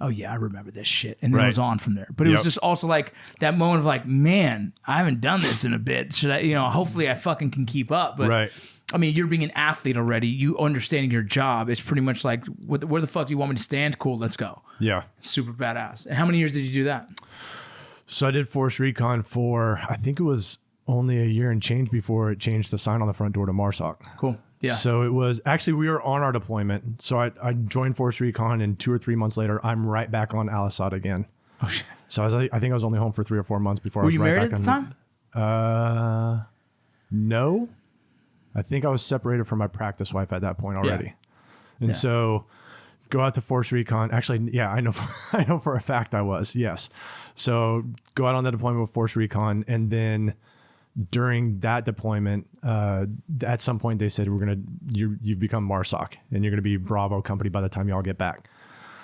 oh yeah, I remember this shit. And then it was on from there. But it was just also like that moment of like, man, I haven't done this in a bit. Should I, hopefully I fucking can keep up. But Right. I mean, you're being an athlete already. You understanding your job. It's pretty much like, where the fuck do you want me to stand? Cool, let's go. Yeah. Super badass. And how many years did you do that? So I did Force Recon for, I think it was only a year and change before it changed the sign on the front door to MARSOC. Cool. Yeah. So it was actually, we were on our deployment. So I joined Force Recon, and 2 or 3 months later, I'm right back on Al-Assad again. Oh shit. So I think I was only home for 3 or 4 months before I Were was you right married back at the on. time? No. I think I was separated from my practice wife at that point already. And so go out to Force Recon. Actually, yeah, I know for a fact I was, yes. So go out on the deployment with Force Recon, and then during that deployment, at some point they said, you've become MARSOC, and you're going to be Bravo company by the time y'all get back.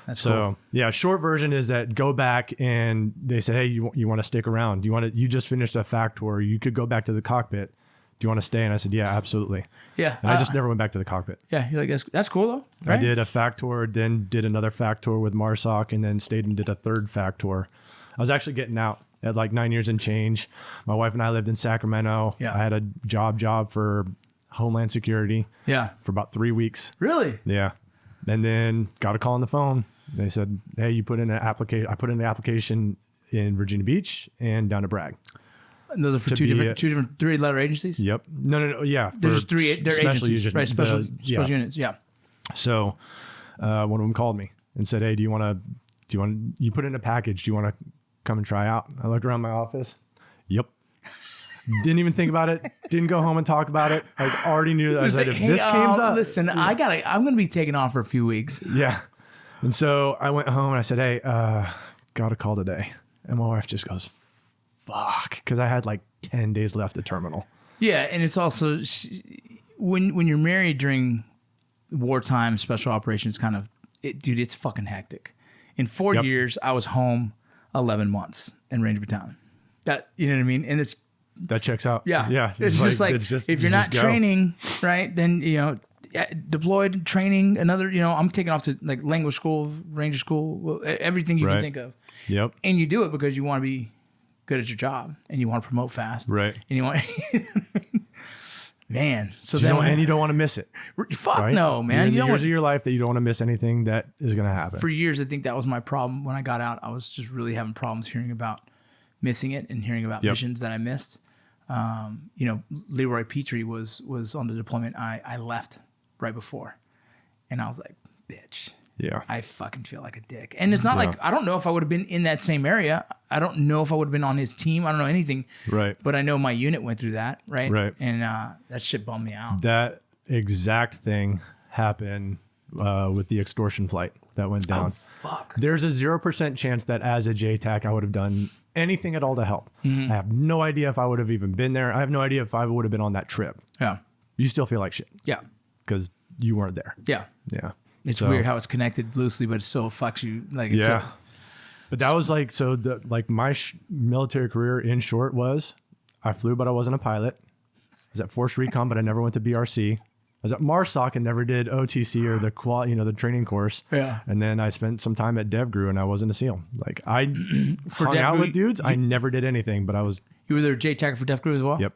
That's So cool. yeah, short version is that go back, and they said, hey, you want to stick around? You just finished a FAC tour. You could go back to the cockpit. Do you want to stay? And I said, yeah, absolutely. Yeah. And I just never went back to the cockpit. Yeah. You're like, that's cool though. Right? I did a FAC tour, then did another FAC tour with MARSOC, and then stayed and did a third FAC tour. I was actually getting out at like 9 years and change. My wife and I lived in Sacramento. Yeah. I had a job for Homeland Security. Yeah. For about 3 weeks. Really? Yeah. And then got a call on the phone. They said, hey, you put in an application. I put in the application in Virginia Beach and down to Bragg. And those are for two different 3-letter agencies? Yep. No. Yeah. There's just 3, they're agencies, right? Special yeah. units. Yeah. So one of them called me and said, hey, you put in a package. Do you want to come and try out? I looked around my office. Yep. Didn't even think about it. Didn't go home and talk about it. I already knew that. I said, if this came up. Listen, I'm going to be taking off for a few weeks. Yeah. And so I went home and I said, hey, got a call today. And my wife just goes, fuck. Because I had like 10 days left at terminal. Yeah. And it's also, when you're married during wartime, special operations dude, it's fucking hectic. In 4 years, I was home 11 months in Ranger Battalion. That, you know what I mean? And that checks out. Yeah. Yeah. It's just like, if you're not training, right, then, deployed, training, another, I'm taking off to like language school, Ranger school, everything you can think of. Yep. And you do it because you want to be good at your job and you want to promote fast. Right. And you want, man. So and you don't want to miss it. Fuck right? no, man. You're in the years of your life that you don't want to miss anything that is going to happen. For years, I think that was my problem. When I got out, I was just really having problems hearing about missing it and hearing about missions that I missed. Leroy Petrie was on the deployment. I left right before, and I was like, bitch. Yeah. I fucking feel like a dick. And it's not like, I don't know if I would have been in that same area. I don't know if I would have been on his team. I don't know anything. Right. But I know my unit went through that. Right. Right. And that shit bummed me out. That exact thing happened with the extortion flight that went down. Oh, fuck. There's a 0% chance that as a JTAC, I would have done anything at all to help. Mm-hmm. I have no idea if I would have even been there. I have no idea if I would have been on that trip. Yeah. You still feel like shit. Yeah. Because you weren't there. Yeah. Yeah. It's weird how it's connected loosely, but it still fucks you. Like, it's But that was like, my military career in short was I flew, but I wasn't a pilot. I was at Force Recon, but I never went to BRC. I was at MARSOC and never did OTC or the training course. Yeah. And then I spent some time at DevGru and I wasn't a SEAL. Like I hung out DevGru, with dudes. I never did anything, but I was. You were there JTAC for DevGru as well? Yep.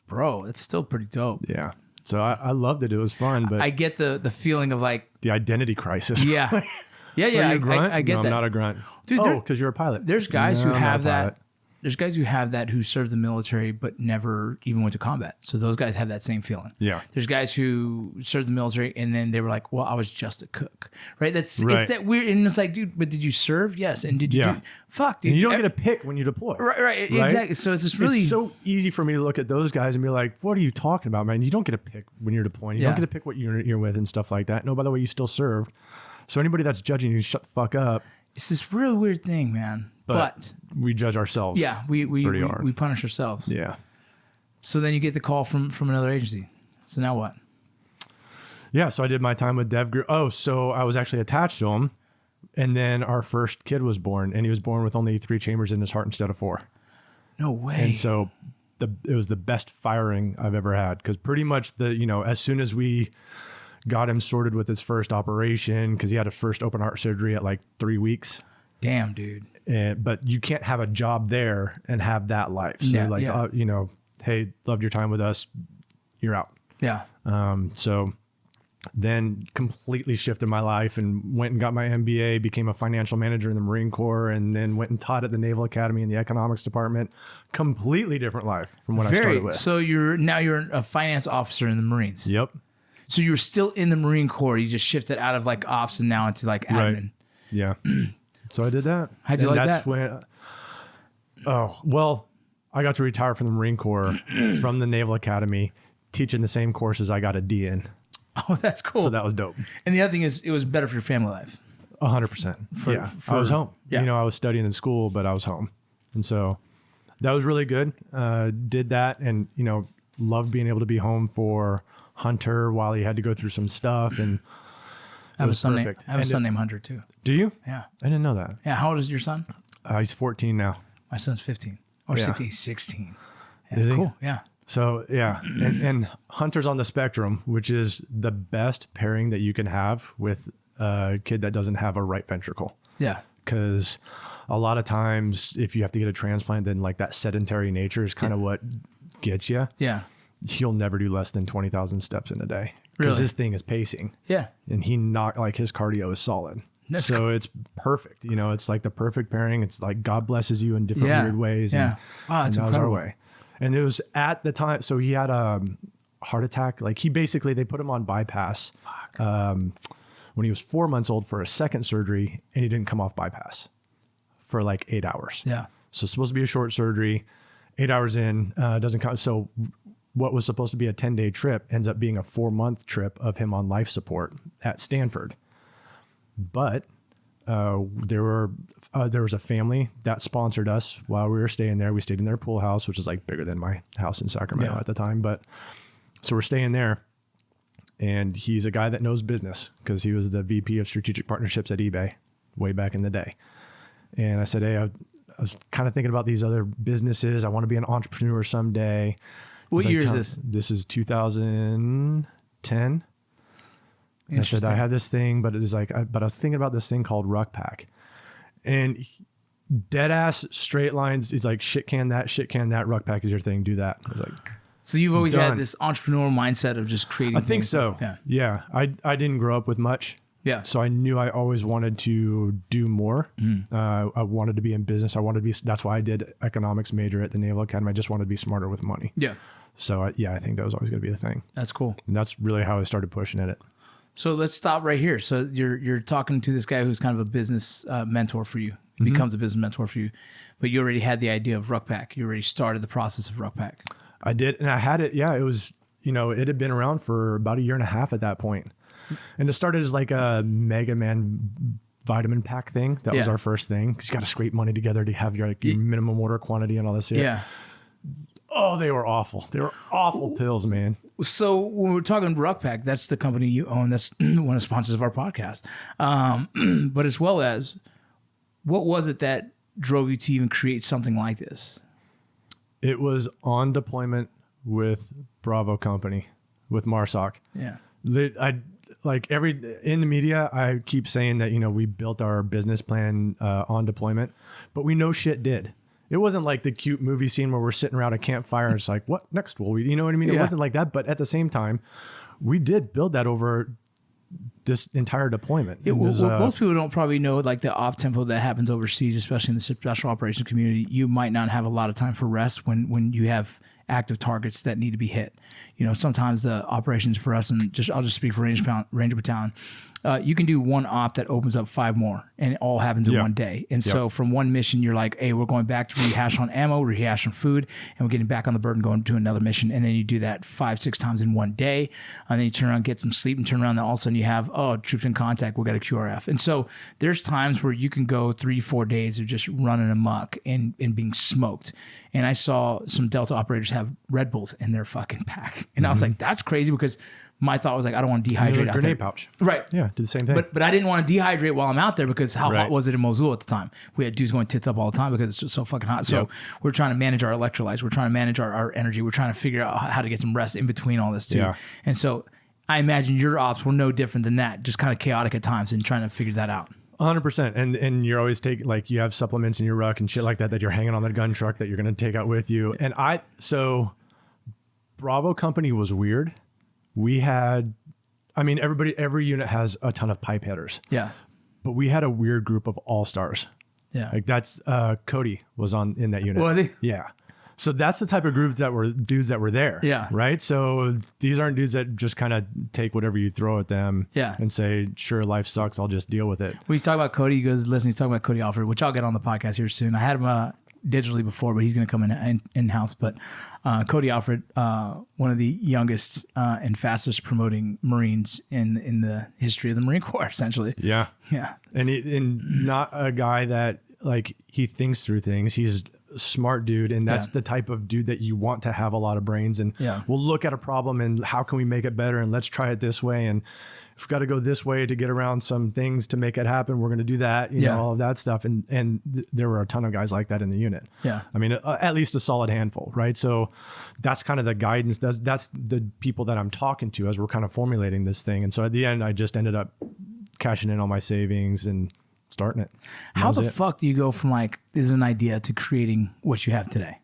Bro, it's still pretty dope. Yeah. So I loved it. It was fun, but I get the feeling of like the identity crisis. Yeah. Are you a grunt? I get no, that. I'm not a grunt. Dude, because you're a pilot. There's guys who No, I'm not have a that. pilot. there's guys who have that who served the military but never even went to combat. So those guys have that same feeling. Yeah. There's guys who served the military and then they were like, well, I was just a cook, right? It's that weird. And it's like, dude, but did you serve? Yes. And did you do? Fuck, dude. And you don't get to pick when you deploy. Right, exactly. So it's just really. It's so easy for me to look at those guys and be like, what are you talking about, man? You don't get to pick when you're deploying. You don't get to pick what unit you're with and stuff like that. No, by the way, you still served. So anybody that's judging you, shut the fuck up. It's this real weird thing, man. But we judge ourselves. Yeah, we punish ourselves. Yeah. So then you get the call from another agency. So now what? Yeah, so I did my time with Dev Group. Oh, so I was actually attached to him, and then our first kid was born, and he was born with only 3 chambers in his heart instead of 4. No way. And so it was the best firing I've ever had, because pretty much as soon as we got him sorted with his first operation, because he had a first open heart surgery at like 3 weeks. Damn, dude. But you can't have a job there and have that life. So hey, loved your time with us. You're out. Yeah. So then completely shifted my life and went and got my MBA, became a financial manager in the Marine Corps, and then went and taught at the Naval Academy in the economics department. Completely different life from when I started with. So you're a finance officer in the Marines. Yep. So you were still in the Marine Corps. You just shifted out of like ops and now into like admin. Right. Yeah. So I did that. How'd you like that's that? I got to retire from the Marine Corps from the Naval Academy, teaching the same courses I got a D in. Oh, that's cool. So that was dope. And the other thing is, it was better for your family life. 100%. I was home. Yeah. I was studying in school, but I was home. And so that was really good. Did that and, loved being able to be home for Hunter while he had to go through some stuff. And I have a son named Hunter too. Do you? Yeah. I didn't know that. Yeah. How old is your son? He's 14 now. My son's 15 or 16. Yeah, Is he? Cool. Yeah. So yeah, and Hunter's on the spectrum, which is the best pairing that you can have with a kid that doesn't have a right ventricle. Yeah. Because a lot of times if you have to get a transplant, then like that sedentary nature is kind of what gets you. Yeah. He'll never do less than 20,000 steps in a day because his thing is pacing. Yeah. And his cardio is solid. It's perfect. It's like the perfect pairing. It's like God blesses you in different weird ways. Yeah. And, That's that was incredible. our way. And it was at the time. So he had a heart attack. Like they put him on bypass when he was 4 months old for a second surgery, and he didn't come off bypass for like 8 hours. Yeah. So it's supposed to be a short surgery. 8 hours in, doesn't come. So what was supposed to be a 10-day trip ends up being a 4-month trip of him on life support at Stanford. But there was a family that sponsored us while we were staying there. We stayed in their pool house, which is like bigger than my house in Sacramento at the time. But so we're staying there, and he's a guy that knows business because he was the VP of strategic partnerships at eBay way back in the day. And I said, hey, I was kind of thinking about these other businesses. I want to be an entrepreneur someday. What year is this? This is 2010. I said, I had this thing, but it was like, but I was thinking about this thing called Ruck Pack, and dead ass straight lines. He's like, shit can that Ruck Pack is your thing. Do that. I was like, so you've always had this entrepreneurial mindset of just creating. I think things. so. Yeah. I didn't grow up with much. Yeah. So I knew I always wanted to do more. I wanted to be in business. That's why I did economics major at the Naval Academy. I just wanted to be smarter with money. Yeah. So I think that was always going to be the thing. That's cool. And that's really how I started pushing at it. So let's stop right here. So you're talking to this guy who's kind of a business mentor for you. He becomes a business mentor for you, but you already had the idea of Ruck Pack. You already started the process of Ruck Pack. I did, and I had it. Yeah, it was. It had been around for about 1.5 years at that point, and it started as like a Mega Man vitamin pack thing. That was our first thing because you got to scrape money together to have your minimum order quantity and all this. Yeah. Oh, they were awful. They were awful pills, man. So when we're talking Ruck Pack, that's the company you own. That's one of the sponsors of our podcast. But as well as, what was it that drove you to even create something like this? It was on deployment with Bravo Company, with MARSOC. Yeah. In the media, I keep saying that, we built our business plan on deployment, but we know shit did. It wasn't like the cute movie scene where we're sitting around a campfire and it's like, what next will we, you know what I mean? It wasn't like that. But at the same time, we did build that over this entire deployment. Most people don't probably know like the op tempo that happens overseas, especially in the special operations community. You might not have a lot of time for rest when you have active targets that need to be hit. You know, sometimes the operations for us, and I'll just speak for Ranger Battalion, you can do one op that opens up 5 more, and it all happens in one day. And so from one mission, you're like, hey, we're going back to rehash on ammo, rehash on food, and we're getting back on the bird and going to another mission. And then you do that 5-6 times in one day. And then you turn around, get some sleep, and turn around, and all of a sudden you have, troops in contact, we got a QRF. And so there's times where you can go 3-4 days of just running amok and being smoked. And I saw some Delta operators have Red Bulls in their fucking pack. And I was like, that's crazy, because my thought was like, I don't want to dehydrate out there. Grenade pouch. Right. Yeah, do the same thing. But I didn't want to dehydrate while I'm out there, because how hot was it in Mosul at the time? We had dudes going tits up all the time because it's just so fucking hot. So we're trying to manage our electrolytes. We're trying to manage our energy. We're trying to figure out how to get some rest in between all this too. Yeah. And so I imagine your ops were no different than that, just kind of chaotic at times and trying to figure that out. 100%. And you're always taking, like, you have supplements in your ruck and shit like that you're hanging on the gun truck that you're going to take out with you. And so Bravo Company was weird. We had, every unit has a ton of pipe hitters. Yeah. But we had a weird group of all-stars. Yeah. Like that's, Cody was in that unit. Was he? Yeah. So that's the type of groups that were dudes that were there. Yeah. Right. So these aren't dudes that just kind of take whatever you throw at them. Yeah. And say, sure, life sucks, I'll just deal with it. When he's talking about Cody, he goes, listen, he's talking about Cody Alfred, which I'll get on the podcast here soon. I had him digitally before, but he's going to come in-house. But Cody Alfred, one of the youngest and fastest promoting Marines in the history of the Marine Corps, essentially. Yeah. Yeah. And not a guy that, like, he thinks through things. He's a smart dude, and that's the type of dude that you want to have a lot of brains, and we'll look at a problem and how can we make it better, and let's try it this way, and if we've got to go this way to get around some things to make it happen, we're going to do that, you know, all of that stuff. And there were a ton of guys like that in the unit. Yeah. I mean, at least a solid handful, right? So that's kind of the guidance. That's the people that I'm talking to as we're kind of formulating this thing. And so at the end, I just ended up cashing in all my savings and starting it. How the fuck do you go from like, this is an idea to creating what you have today?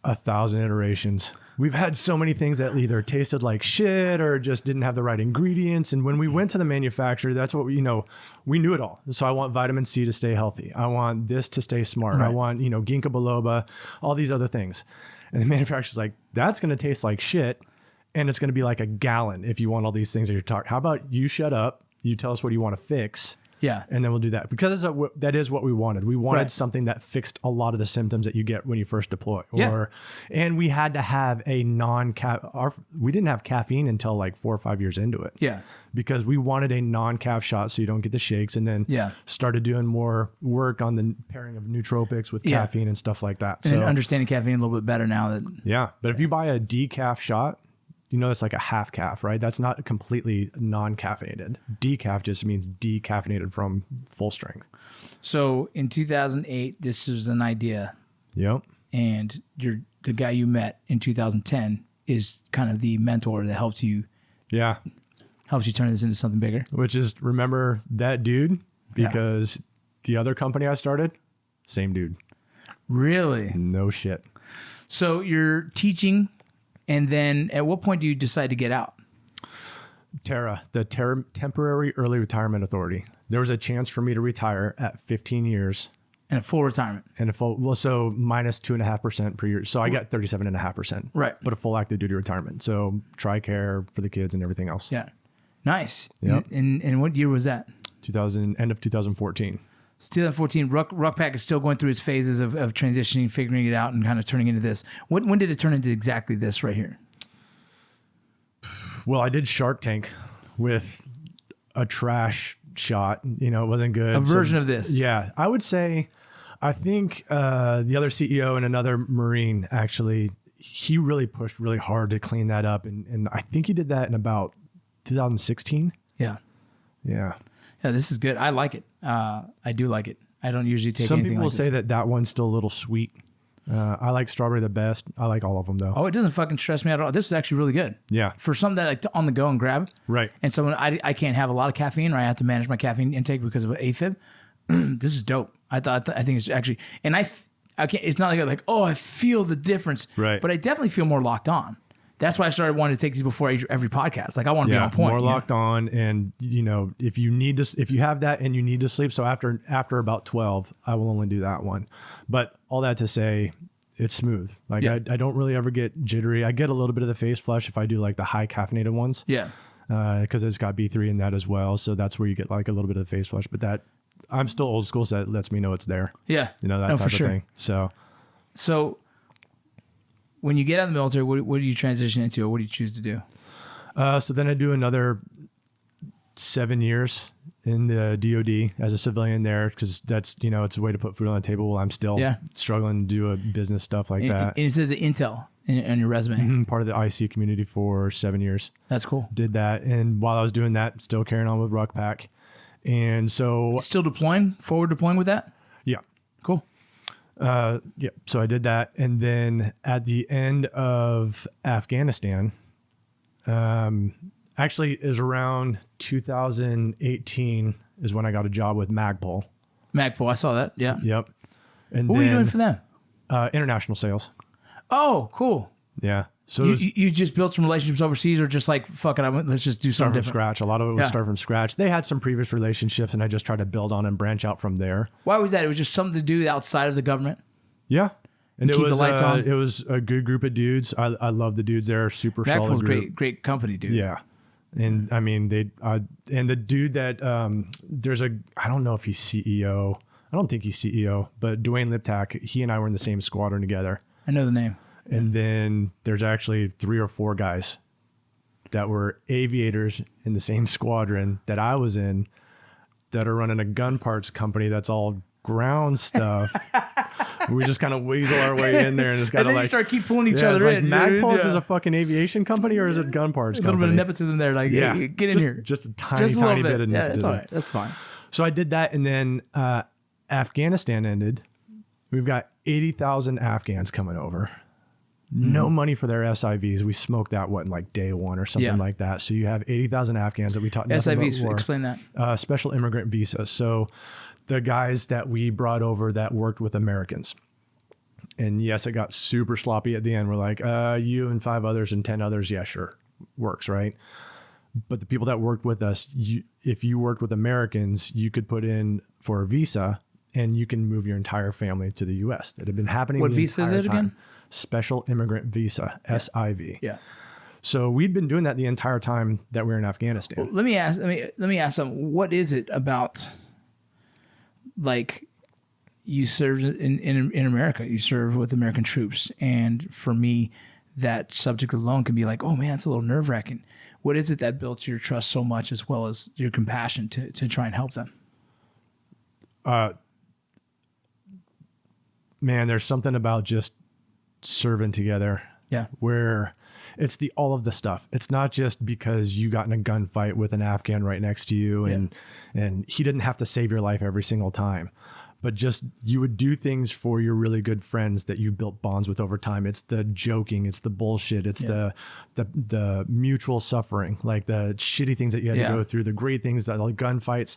1,000 iterations. We've had so many things that either tasted like shit or just didn't have the right ingredients. And when we went to the manufacturer, that's what we knew it all. So I want vitamin C to stay healthy. I want this to stay smart. Right. I want, ginkgo biloba, all these other things. And the manufacturer's like, that's going to taste like shit. And it's going to be like a gallon if you want all these things that you're talking. How about you shut up? You tell us what you want to fix. Yeah. And then we'll do that, because that is what we wanted. We wanted something that fixed a lot of the symptoms that you get when you first deploy. And we had to have a we didn't have caffeine until like 4 or 5 years into it. Yeah. Because we wanted a non-caff shot so you don't get the shakes, and then started doing more work on the pairing of nootropics with caffeine and stuff like that. And understanding caffeine a little bit better now. But if you buy a decaf shot, it's like a half calf, right? That's not completely non-caffeinated. Decaf just means decaffeinated from full strength. So in 2008, this is an idea. Yep. And the guy you met in 2010 is kind of the mentor that helps you. Yeah. Helps you turn this into something bigger. Which is, remember that dude, because the other company I started, same dude. Really? No shit. So you're teaching. And then at what point do you decide to get out? TERA, the Temporary Early Retirement Authority. There was a chance for me to retire at 15 years. And a full retirement. And so minus 2.5% per year. So I got 37.5%. Right. But a full active duty retirement. So TRICARE for the kids and everything else. Yeah. Nice. Yep. And what year was that? End of 2014. Still at 14, Ruck Pack is still going through its phases of transitioning, figuring it out, and kind of turning into this. When did it turn into exactly this right here? Well, I did Shark Tank with a trash shot. It wasn't good. A version of this. Yeah. I would say, I think the other CEO and another Marine, actually, he really pushed really hard to clean that up. And I think he did that in about 2016. Yeah. Yeah. Yeah, this is good. I like it. I do like it. I don't usually take anything like this. Some people say that one's still a little sweet. I like strawberry the best. I like all of them, though. Oh, it doesn't fucking stress me out at all. This is actually really good. Yeah. For something that on the go and grab. Right. And so when I can't have a lot of caffeine, or I have to manage my caffeine intake because of AFib, this is dope. I think it's actually, and I can't, it's not like, oh, I feel the difference. Right. But I definitely feel more locked on. That's why I started wanting to take these before every podcast. Like I want to be on point. More locked on, and if you have that and you need to sleep, so after about 12, I will only do that one. But all that to say, it's smooth. Like I don't really ever get jittery. I get a little bit of the face flush if I do like the high caffeinated ones. Yeah. Because it's got B3 in that as well, so that's where you get like a little bit of the face flush. But that I'm still old school, so that lets me know it's there. Yeah. That type for of sure. thing. So when you get out of the military, what do you transition into, or what do you choose to do? So then I do another 7 years in the DoD as a civilian there, because that's, it's a way to put food on the table while I'm still struggling to do a business stuff like that. And it says the intel on your resume. Part of the IC community for 7 years. That's cool. Did that. And while I was doing that, still carrying on with Ruck Pack. And so... Still forward deploying with that? Yeah. Cool. So I did that. And then at the end of Afghanistan, actually is around 2018 is when I got a job with Magpul. Magpul, I saw that. Yeah. Yep. And what were you doing for them? International sales. Oh, cool. Yeah. So you just built some relationships overseas, or just like, fuck it, let's just do something from different? scratch. A lot of it was start from scratch. They had some previous relationships, and I just tried to build on and branch out from there. Why was that? It was just something to do outside of the government? Yeah. And keep the lights on? It was a good group of dudes. I love the dudes there. Super solid group. Great company, dude. Yeah. And I mean, and the dude that, I don't know if he's CEO. I don't think he's CEO, but Dwayne Liptak, he and I were in the same squadron together. I know the name. And then there's actually 3 or 4 guys that were aviators in the same squadron that I was in that are running a gun parts company that's all ground stuff. We just kind of weasel our way in there and just got to you start keep pulling each other in. Magpulse is a fucking aviation company, or is it gun parts company? A little bit of nepotism there. Like, hey, get in here. Just a tiny bit of nepotism. Yeah, that's all right. That's fine. So I did that, and then Afghanistan ended. We've got 80,000 Afghans coming over. No money for their SIVs. We smoked that in like day one or something like that. So you have 80,000 Afghans that we taught nothing SIVs, about war. explain that. Special immigrant visas. So the guys that we brought over that worked with Americans. And yes, it got super sloppy at the end. We're like, you and 5 others and 10 others. Yeah, sure. Works, right? But the people that worked with us, if you worked with Americans, you could put in for a visa and you can move your entire family to the U.S. That had been happening. What visa is it again? Special Immigrant Visa, SIV. Yeah. So we'd been doing that the entire time that we were in Afghanistan. Well, let me ask something. What is it about, like, you served in America, you serve with American troops, and for me, that subject alone can be like, oh man, it's a little nerve wracking. What is it that built your trust so much, as well as your compassion to try and help them? Man, there's something about just serving together. Yeah. Where it's all of the stuff. It's not just because you got in a gunfight with an Afghan right next to you and he didn't have to save your life every single time, but just you would do things for your really good friends that you've built bonds with over time. It's the joking, it's the bullshit, it's the mutual suffering, like the shitty things that you had to go through, the great things, that like gunfights.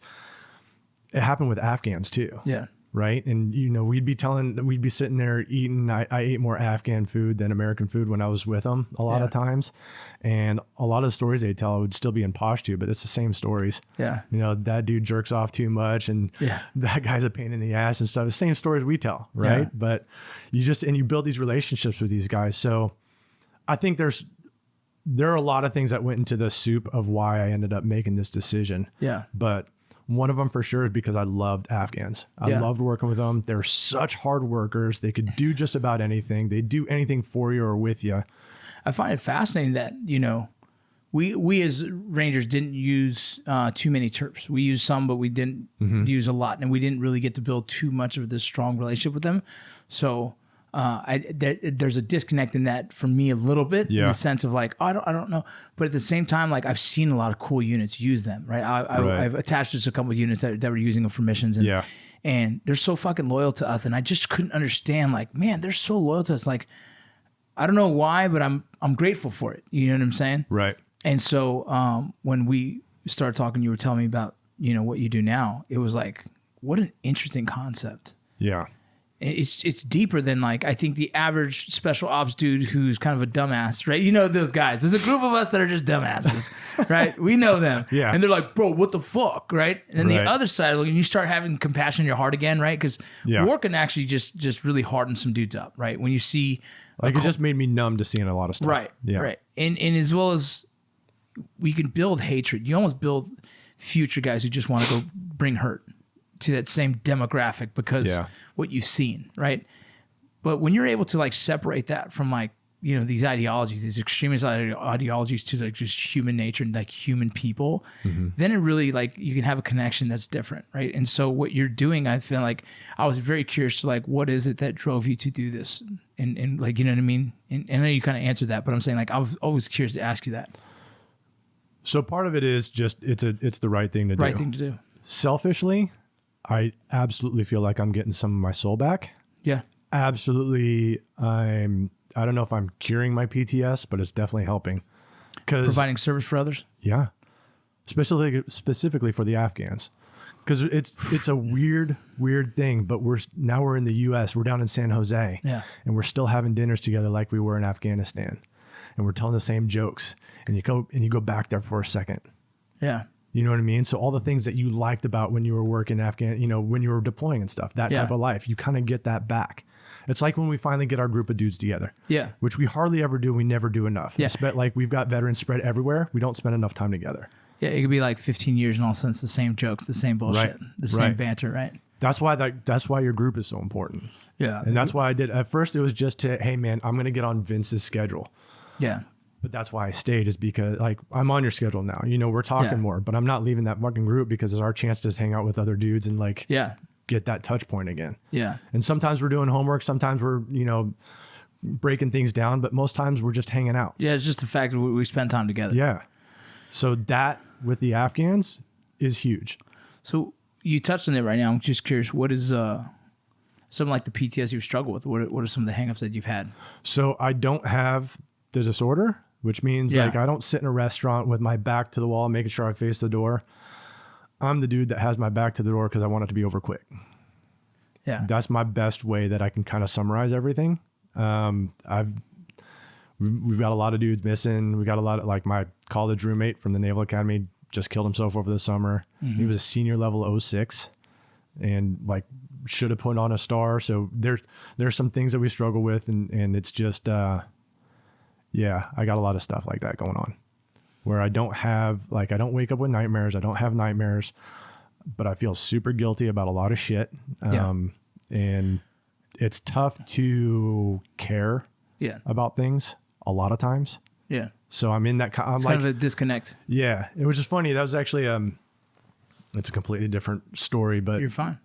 It happened with Afghans too. Yeah. Right. And, we'd be sitting there eating. I ate more Afghan food than American food when I was with them a lot of times. And a lot of the stories they tell would still be in Pashto, but it's the same stories. Yeah. That dude jerks off too much and that guy's a pain in the ass and stuff. The same stories we tell. Right. Yeah. But you build these relationships with these guys. So I think there are a lot of things that went into the soup of why I ended up making this decision. Yeah. But one of them for sure is because I loved Afghans. I loved working with them. They're such hard workers. They could do just about anything. They do anything for you or with you. I find it fascinating that, we as Rangers didn't use too many Terps. We used some, but we didn't use a lot. And we didn't really get to build too much of this strong relationship with them. So there's a disconnect in that for me a little bit, in the sense of like, I don't know, but at the same time, like I've seen a lot of cool units use them, right? I've attached to a couple of units that were using them for missions, and they're so fucking loyal to us, and I just couldn't understand, like, man, they're so loyal to us, like I don't know why, but I'm grateful for it. You know what I'm saying? Right. And so when we started talking, you were telling me about what you do now. It was like, what an interesting concept. Yeah. it's deeper than like I think the average special ops dude who's kind of a dumbass, right? You know those guys. There's a group of us that are just dumbasses, right? We know them, Yeah. And they're like, bro, what the fuck, right? And then Right. the other side, and you start having compassion in your heart again, right? Because war can actually just really harden some dudes up, right? When you see Like it just made me numb to seeing a lot of stuff. right, Yeah. right, and as well as we can build hatred. You almost build future guys who just want to go bring hurt to that same demographic because Yeah. what you've seen, right? But when you're able to like separate that from like, you know, these ideologies, these extremist ideologies to like just human nature and like human people, then it really like you can have a connection that's different, right? And so what you're doing, I feel like I was very curious to like, what is it that drove you to do this? And like, you know what I mean? And I know you kind of answered that, but I'm saying like, I was always curious to ask you that. So part of it is just it's the right thing to do. Right thing to do. Selfishly, I absolutely feel like I'm getting some of my soul back. Yeah. Absolutely. I don't know if I'm curing my PTS, but it's definitely helping. Providing service for others. Yeah. Specifically for the Afghans. Because it's a weird thing, but we're in the US, we're down in San Jose. Yeah. And we're still having dinners together like we were in Afghanistan. And we're telling the same jokes. And you go back there for a second. Yeah. You know what I mean? So all the things that you liked about when you were working Afghan, you know, when you were deploying and stuff, that type of life, you kind of get that back. It's like when we finally get our group of dudes together. Yeah. Which we hardly ever do. We never do enough. Yeah. Like we've got veterans spread everywhere. We don't spend enough time together. Yeah. It could be like 15 years and all of a sudden it's the same jokes, the same bullshit, the same banter, right? That's why your group is so important. Yeah. And that's why I did. At first it was just to, hey man, I'm going to get on Vince's schedule. Yeah. But that's why I stayed, is because like I'm on your schedule now. You know, we're talking more, but I'm not leaving that fucking group because it's our chance to hang out with other dudes and like get that touch point again. Yeah. And sometimes we're doing homework, sometimes we're, you know, breaking things down, but most times we're just hanging out. Yeah, it's just the fact that we spend time together. Yeah. So that with the Afghans is huge. So you touched on it right now. I'm just curious, what is something like the PTS you struggle with? What are some of the hangups that you've had? So I don't have the disorder, which means like I don't sit in a restaurant with my back to the wall, making sure I face the door. I'm the dude that has my back to the door because I want it to be over quick. Yeah. That's my best way that I can kind of summarize everything. We've got a lot of dudes missing. We got a lot of, like, my college roommate from the Naval Academy just killed himself over the summer. He was a senior level 06 and like should have put on a star. So there's some things that we struggle with, and it's just I got a lot of stuff like that going on where I don't wake up with nightmares. I don't have nightmares, but I feel super guilty about a lot of shit. And it's tough to care about things a lot of times. Yeah. So I'm in that, It's kind of a disconnect. Yeah. It was just funny. That was actually, it's a completely different story, but You're fine.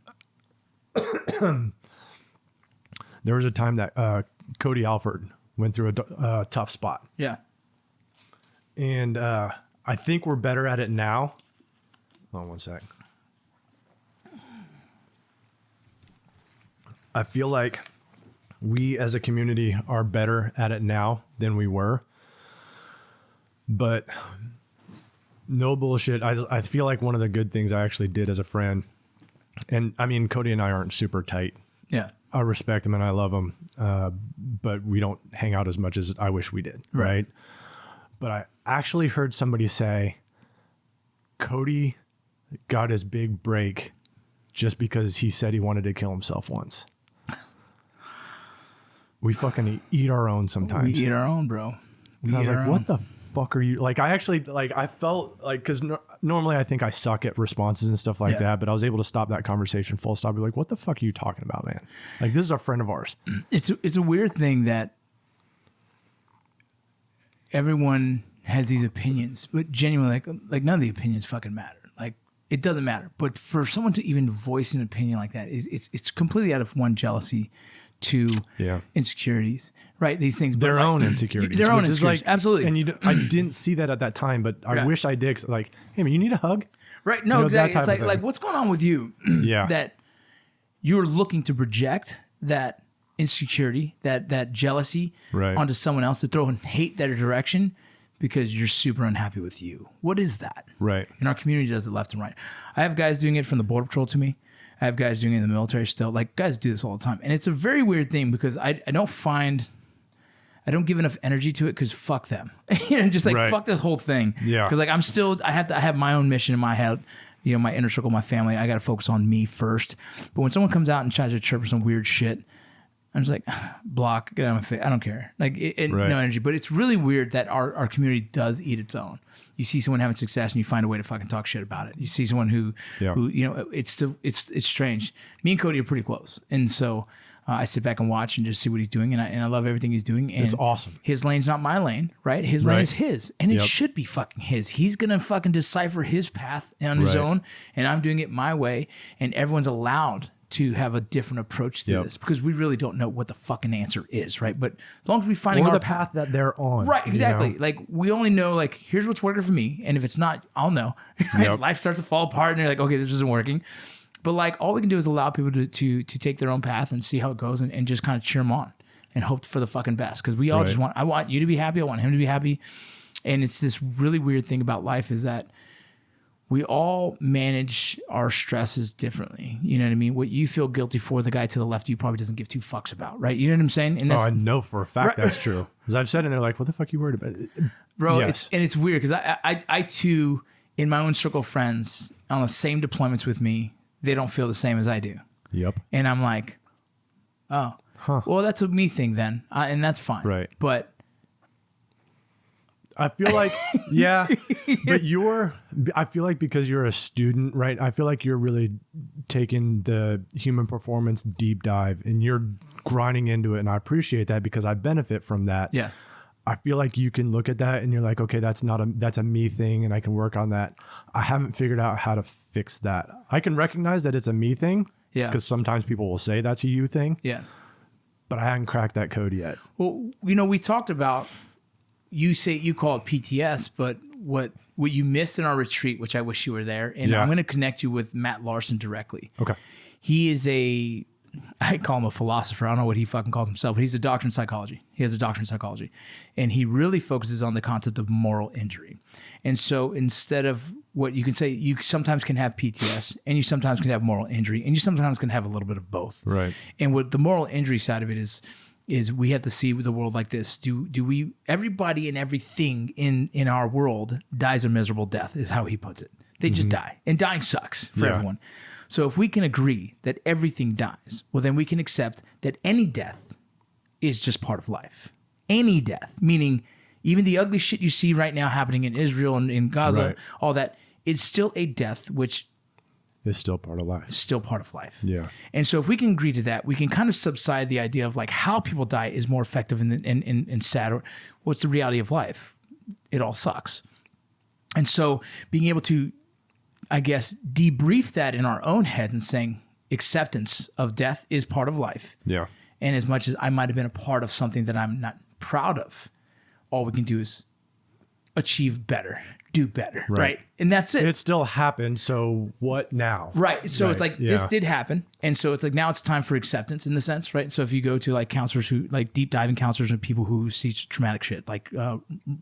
there was a time that Cody Alford went through a tough spot. Yeah. And I think we're better at it now. Hold on one sec. I feel like we as a community are better at it now than we were. But no bullshit. I feel like one of the good things I actually did as a friend, and I mean, Cody and I aren't super tight. Yeah. I respect him and I love him, but we don't hang out as much as I wish we did, right? But I actually heard somebody say Cody got his big break just because he said he wanted to kill himself once. We fucking eat our own sometimes. We eat our own, bro. I was like, what the fuck are you? Like, I actually, like, I felt like, because normally I think I suck at responses and stuff like that, but I was able to stop that conversation full stop. Be like, what the fuck are you talking about, man? Like, this is a friend of ours. It's a weird thing that everyone has these opinions, but genuinely, like none of the opinions fucking matter. Like, it doesn't matter. But for someone to even voice an opinion like that, it's completely out of one, jealousy, two, insecurities, right? These things, their own insecurities. Their own insecurities, like, absolutely. And I didn't see that at that time, but I wish I did. 'Cause like, hey man, you need a hug? Right? No, exactly. It's like what's going on with you? That you're looking to project that insecurity, that jealousy onto someone else, to throw in hate their direction because you're super unhappy with you. What is that? Right. And our community does it left and right. I have guys doing it from the Border Patrol to me. I have guys doing it in the military still. Like, guys do this all the time. And it's a very weird thing because I don't give enough energy to it because fuck them. Just like fuck this whole thing. Yeah. Because like I have my own mission in my head, my inner circle, my family. I got to focus on me first. But when someone comes out and tries to chirp some weird shit, I'm just like, block, get out of my face. I don't care. Like, no energy. But it's really weird that our community does eat its own. You see someone having success and you find a way to fucking talk shit about it. You see someone who it's strange. Me and Cody are pretty close. And so I sit back and watch and just see what he's doing. And I love everything he's doing. And it's awesome. His lane's not my lane, right? His lane is his. And it should be fucking his. He's going to fucking decipher his path on his own. And I'm doing it my way. And everyone's allowed to have a different approach to this because we really don't know what the fucking answer is, right? But as long as we finding our path that they're on, right? Exactly. Like we only know, like, here's what's working for me, and if it's not, I'll know. Life starts to fall apart, and you're like, okay, this isn't working. But like, all we can do is allow people to take their own path and see how it goes, and just kind of cheer them on and hope for the fucking best because we all just want. I want you to be happy. I want him to be happy, and it's this really weird thing about life is that we all manage our stresses differently. You know what I mean? What you feel guilty for, the guy to the left of you probably doesn't give two fucks about, right? You know what I'm saying? And I know for a fact that's true. Because I've said it and they're like, what the fuck are you worried about? Bro, it's weird because I too, in my own circle of friends, on the same deployments with me, they don't feel the same as I do. Yep. And I'm like, oh, well, that's a me thing then. And that's fine. Right. But I feel like, but I feel like because you're a student, right? I feel like you're really taking the human performance deep dive and you're grinding into it. And I appreciate that because I benefit from that. Yeah. I feel like you can look at that and you're like, okay, that's a me thing and I can work on that. I haven't figured out how to fix that. I can recognize that it's a me thing. Yeah. Because sometimes people will say that's a you thing. Yeah. But I haven't cracked that code yet. Well, we talked about, you call it PTS, but what you missed in our retreat, which I wish you were there, and I'm going to connect you with Matt Larson directly. Okay. He is I call him a philosopher. I don't know what he fucking calls himself, but he's a doctorate in psychology. He has a doctorate in psychology. And he really focuses on the concept of moral injury. And so instead of what you can say, you sometimes can have PTS, and you sometimes can have moral injury, and you sometimes can have a little bit of both. Right. And what the moral injury side of it is we have to see the world like this. Everybody and everything in our world dies a miserable death, is how he puts it. They just die. And dying sucks for everyone. So if we can agree that everything dies, well, then we can accept that any death is just part of life. Any death, meaning even the ugly shit you see right now happening in Israel and in Gaza, all that, it's still a death, which is still part of life. Still part of life. Yeah. And so if we can agree to that, we can kind of subside the idea of like how people die is more effective and sad. What's the reality of life? It all sucks. And so being able to, I guess, debrief that in our own head and saying acceptance of death is part of life. Yeah. And as much as I might have been a part of something that I'm not proud of, all we can do is achieve better, do better, right? And that's it. It still happened, so what now? Right. So it's like, this did happen. And so it's like, now it's time for acceptance in the sense, right? So if you go to like counselors who, like deep diving counselors and people who see traumatic shit, like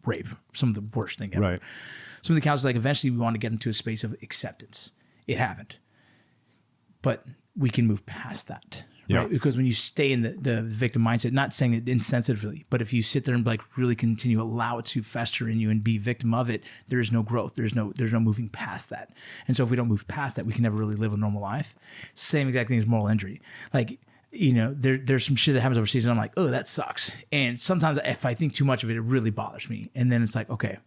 rape, some of the worst thing ever. Right. Some of the counselors, like eventually we want to get into a space of acceptance. It happened. But we can move past that. Right? Because when you stay in the victim mindset, not saying it insensitively, but if you sit there and like really continue allow it to fester in you and be victim of it, there is no growth. There's no moving past that. And so if we don't move past that, we can never really live a normal life. Same exact thing as moral injury. Like, you know, there's some shit that happens overseas and I'm like, oh, that sucks. And sometimes if I think too much of it, it really bothers me. And then it's like, okay,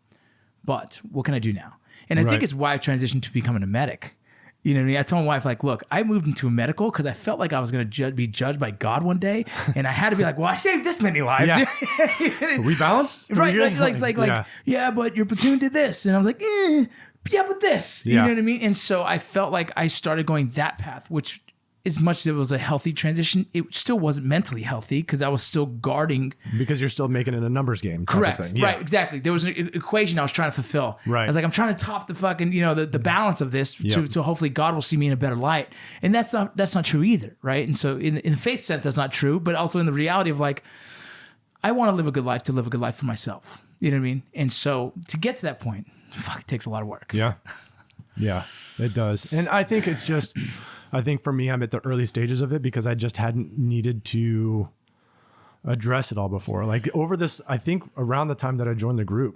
but what can I do now? And I think it's why I transitioned to becoming a medic. You know what I mean? I told my wife, like, look, I moved into a medical because I felt like I was going to be judged by God one day. And I had to be like, well, I saved this many lives. Are we balanced? Right. Yeah, but your platoon did this. And I was like, yeah, but this. You know what I mean? And so I felt like I started going that path, which as much as it was a healthy transition, it still wasn't mentally healthy because I was still guarding. Because you're still making it a numbers game. Correct. Right. Exactly. There was an equation I was trying to fulfill. Right. I was like, I'm trying to top the fucking, the balance of this to hopefully God will see me in a better light. And that's not true either. Right. And so in the faith sense, that's not true, but also in the reality of like, I want to live a good life for myself. You know what I mean? And so to get to that point, it takes a lot of work. Yeah. Yeah, it does. And I think it's just, I think for me, I'm at the early stages of it because I just hadn't needed to address it all before. Like over this, I think around the time that I joined the group,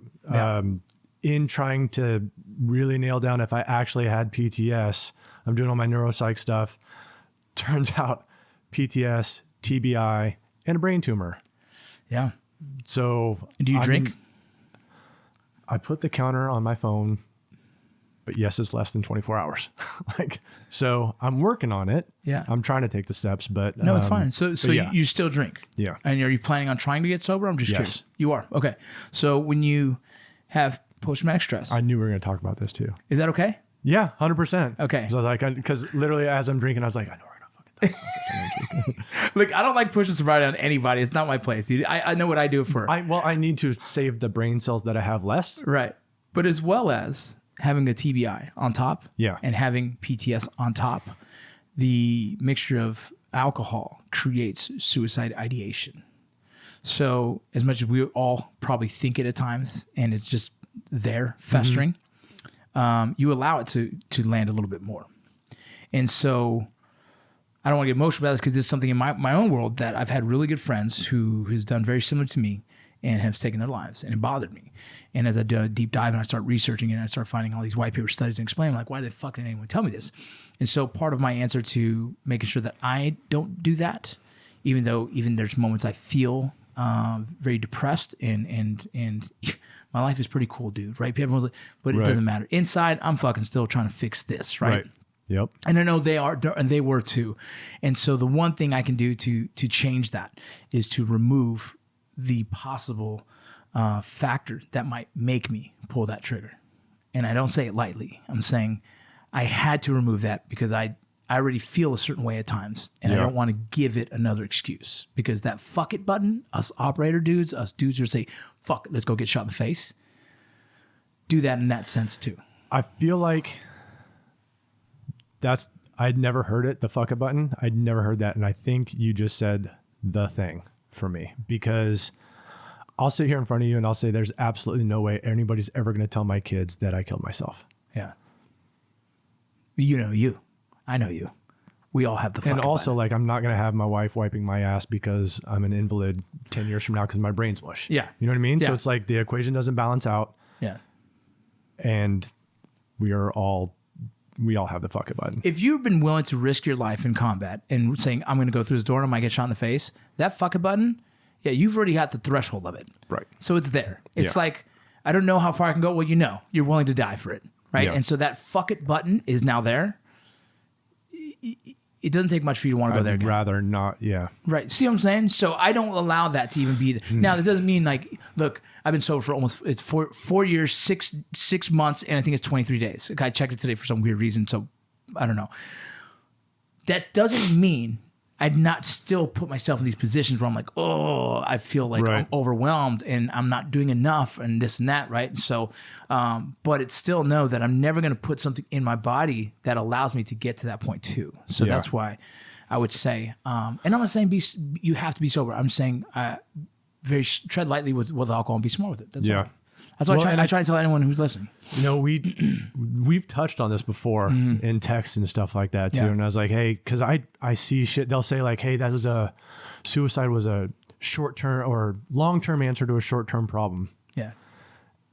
in trying to really nail down if I actually had PTS, I'm doing all my neuropsych stuff. Turns out PTS, TBI, and a brain tumor. Yeah. So do you drink? I put the counter on my phone, but yes, it's less than 24 hours. So I'm working on it. Yeah. I'm trying to take the steps, but no, it's fine. So yeah. you still drink? Yeah. And are you planning on trying to get sober? I'm just curious. You are? Okay. So when you have post-traumatic stress. I knew we were going to talk about this too. Is that okay? Yeah, 100%. Okay. Because literally as I'm drinking, I was like, I know we're going to fucking talk about this. Look, I don't like pushing sobriety on anybody. It's not my place, dude. I know what I do for. I need to save the brain cells that I have less. Right. But as well as having a TBI on top. Yeah. And having PTS on top, the mixture of alcohol creates suicide ideation. So as much as we all probably think it at times, and it's just there festering, you allow it to land a little bit more. And so I don't want to get emotional about this because this is something in my own world that I've had really good friends who has done very similar to me and has taken their lives, and it bothered me. And as I did a deep dive and I start researching it, and I start finding all these white paper studies and explaining like, why the fuck didn't anyone tell me this? And so part of my answer to making sure that I don't do that, even though there's moments I feel very depressed and my life is pretty cool, dude, right? Everyone's like, but it doesn't matter. Inside, I'm fucking still trying to fix this, right? Yep. And I know they are, and they were too. And so the one thing I can do to change that is to remove the possible factor that might make me pull that trigger. And I don't say it lightly. I'm saying I had to remove that because I already feel a certain way at times, and I don't want to give it another excuse, because that fuck it button, us operator dudes, us dudes who say, fuck, let's go get shot in the face, do that in that sense too. I feel like I'd never heard it, the fuck it button. I'd never heard that. And I think you just said the thing for me, because I'll sit here in front of you and I'll say there's absolutely no way anybody's ever going to tell my kids that I killed myself. Yeah. You know you. I know you. We all have the fucking And also, button. like, I'm not going to have my wife wiping my ass because I'm an invalid 10 years from now because my brain's mush. Yeah. You know what I mean? Yeah. So it's like the equation doesn't balance out. Yeah. And we all have the fuck it button. If you've been willing to risk your life in combat and saying, I'm going to go through this door and I might get shot in the face, that fuck it button, yeah, you've already got the threshold of it. Right. So it's there. It's like, I don't know how far I can go. Well, you're willing to die for it. Right. Yeah. And so that fuck it button is now there. It doesn't take much for you to want to go there I'd again. rather not. Yeah. Right. See what I'm saying? So I don't allow that to even be there. Now, that doesn't mean like, look, I've been sober for almost, it's 4 years, 6 months, and I think it's 23 days. I checked it today for some weird reason. So I don't know. That doesn't mean I'd not still put myself in these positions where I'm like, oh, I feel like I'm overwhelmed and I'm not doing enough and this and that, right? So, but it's still know that I'm never going to put something in my body that allows me to get to that point too. So that's why I would say, and I'm not saying you have to be sober. I'm saying tread lightly with alcohol and be smart with it. That's all. That's why I try to tell anyone who's listening. You know, we've touched on this before in text and stuff like that too. Yeah. And I was like, hey, because I see shit. They'll say like, hey, suicide was a short-term or long-term answer to a short-term problem. Yeah.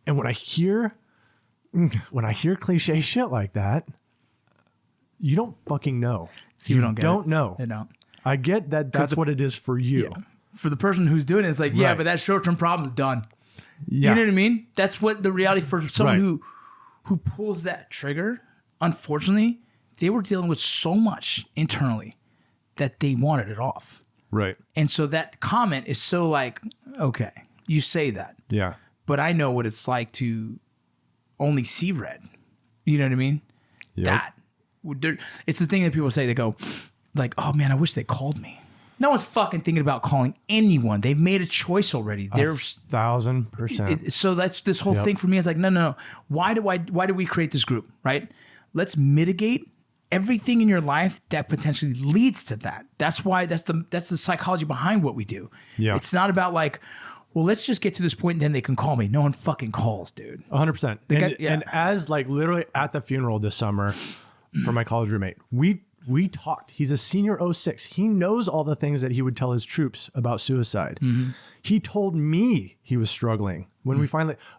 And when I hear cliche shit like that, you don't fucking know. You don't know. They don't. I get that that's what it is for you. Yeah. For the person who's doing it, it's like, but that short-term problem's done. Yeah. You know what I mean? That's what the reality for someone who pulls that trigger. Unfortunately, they were dealing with so much internally that they wanted it off. Right. And so that comment is so like, okay, you say that. Yeah. But I know what it's like to only see red. You know what I mean? Yep. It's the thing that people say, they go like, oh man, I wish they called me. No one's fucking thinking about calling anyone. They've made a choice already. 1,000%. So that's this whole thing for me. Is like, no. Why do we create this group? Right? Let's mitigate everything in your life that potentially leads to that. That's why that's the psychology behind what we do. Yeah. It's not about like, well, let's just get to this point and then they can call me. No one fucking calls, dude. 100%. And as like literally at the funeral this summer for my college roommate, we We talked. He's a senior 06. He knows all the things that he would tell his troops about suicide. He told me he was struggling when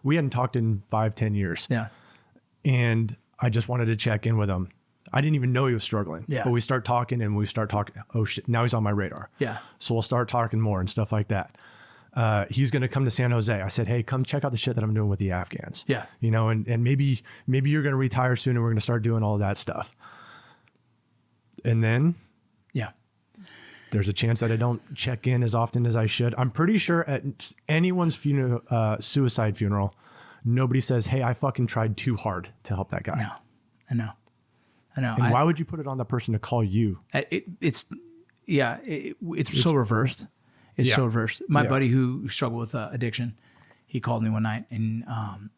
we hadn't talked in 5-10 years. Yeah. And I just wanted to check in with him. I didn't even know he was struggling. Yeah. But we start talking. Oh shit, now he's on my radar. Yeah. So we'll start talking more and stuff like that. He's going to come to San Jose. I said, hey, come check out the shit that I'm doing with the Afghans. Yeah. You know, and maybe you're going to retire soon and we're going to start doing all of that stuff. And then Yeah. there's a chance that I don't check in as often as I should. I'm pretty sure at anyone's funeral, suicide funeral, nobody says, hey, I fucking tried too hard to help that guy. No, I know. And why would you put it on the person to call you? It's so reversed. It's so reversed. My buddy who struggled with addiction, he called me one night, and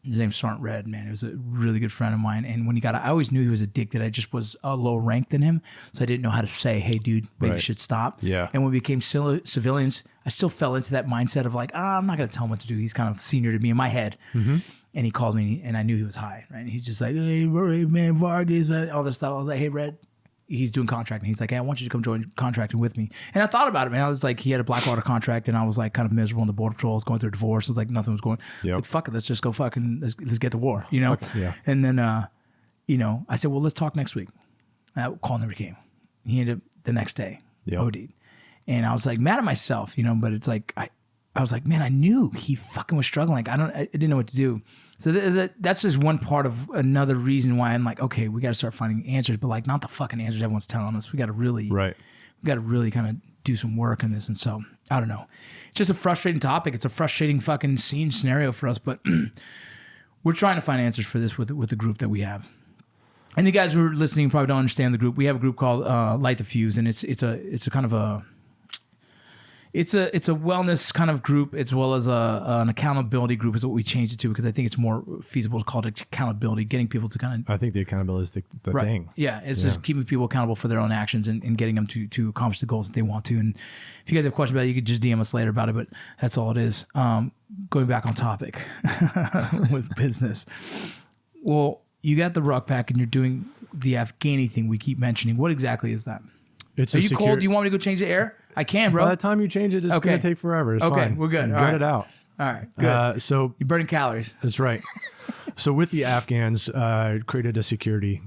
his name's Sergeant Red. Man, it was a really good friend of mine. And when I always knew he was addicted. I just was a lower rank than him, so I didn't know how to say, "Hey, dude, maybe you should stop." Yeah. And when we became civilians, I still fell into that mindset of like, I'm not gonna tell him what to do. He's kind of senior to me in my head. And he called me, and I knew he was high. Right? And he's just like, "Hey, man, Vargas, all this stuff." I was like, "Hey, Red." He's doing contracting. He's like, hey, I want you to come join contracting with me. And I thought about it, man. I was like, he had a Blackwater contract, and I was like kind of miserable on the border patrol. I was going through a divorce. It was like nothing was going. Like, fuck it, let's just go let's get to war, you know? Yeah. And then, I said, well, let's talk next week. That call never came. He ended up the next day, OD'd. And I was like mad at myself, but it's like, I was like, man, I knew he fucking was struggling. Like, I didn't know what to do. So that's just one part of another reason why I'm like, okay, we got to start finding answers, but like not the fucking answers everyone's telling us. We got to really kind of do some work on this. And so I don't know. It's just a frustrating topic. It's a frustrating fucking scene scenario for us, but we're trying to find answers for this with the group that we have. And the guys who are listening probably don't understand the group. We have a group called Light the Fuse, and it's a kind of a wellness kind of group, as well as an accountability group is what we changed it to, because I think it's more feasible to call it accountability, getting people to kind of... I think the accountability is the thing. Yeah, it's just keeping people accountable for their own actions and getting them to accomplish the goals that they want to. And if you guys have questions about it, you could just DM us later about it, but that's all it is. Going back on topic with business. Well, you got the ruck pack and you're doing the Afghani thing we keep mentioning. What exactly is that? Are you cold? Do you want me to go change the air? I can, bro. By the time you change it, it's going to take forever. It's fine. We're good. Gut it out. All right, good. So you're burning calories. That's right. So with the Afghans, created a security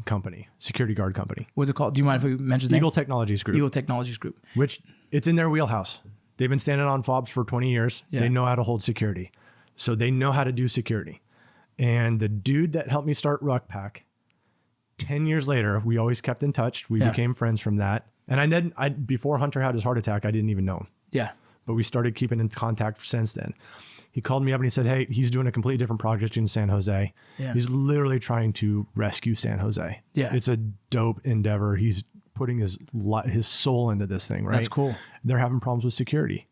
guard company. What's it called? Do you mind if we mention the name? Eagle Technologies Group. Eagle Technologies Group. Which it's in their wheelhouse. They've been standing on FOBs for 20 years. Yeah. They know how to hold security. So they know how to do security. And the dude that helped me start Ruckpack, 10 years later, we always kept in touch. We became friends from that. And before Hunter had his heart attack, I didn't even know him. Yeah. But we started keeping in contact since then. He called me up and he said, hey, he's doing a completely different project in San Jose. Yeah. He's literally trying to rescue San Jose. Yeah. It's a dope endeavor. He's putting his soul into this thing, right? That's cool. They're having problems with security.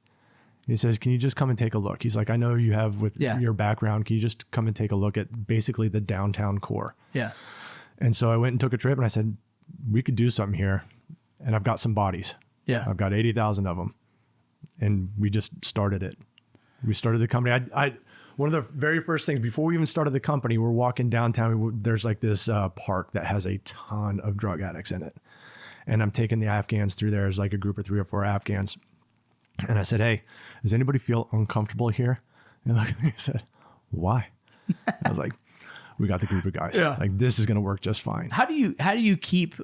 He says, can you just come and take a look? He's like, I know you have with your background. Can you just come and take a look at basically the downtown core? Yeah. And so I went and took a trip and I said, we could do something here. And I've got some bodies. Yeah. I've got 80,000 of them. And we just started it. We started the company. One of the very first things before we even started the company, we're walking downtown. There's like this park that has a ton of drug addicts in it. And I'm taking the Afghans through there as like a group of 3 or 4 Afghans. And I said, hey, does anybody feel uncomfortable here? And look at me and said, why? I was like, we got the group of guys. Yeah. Like this is going to work just fine. How do you keep,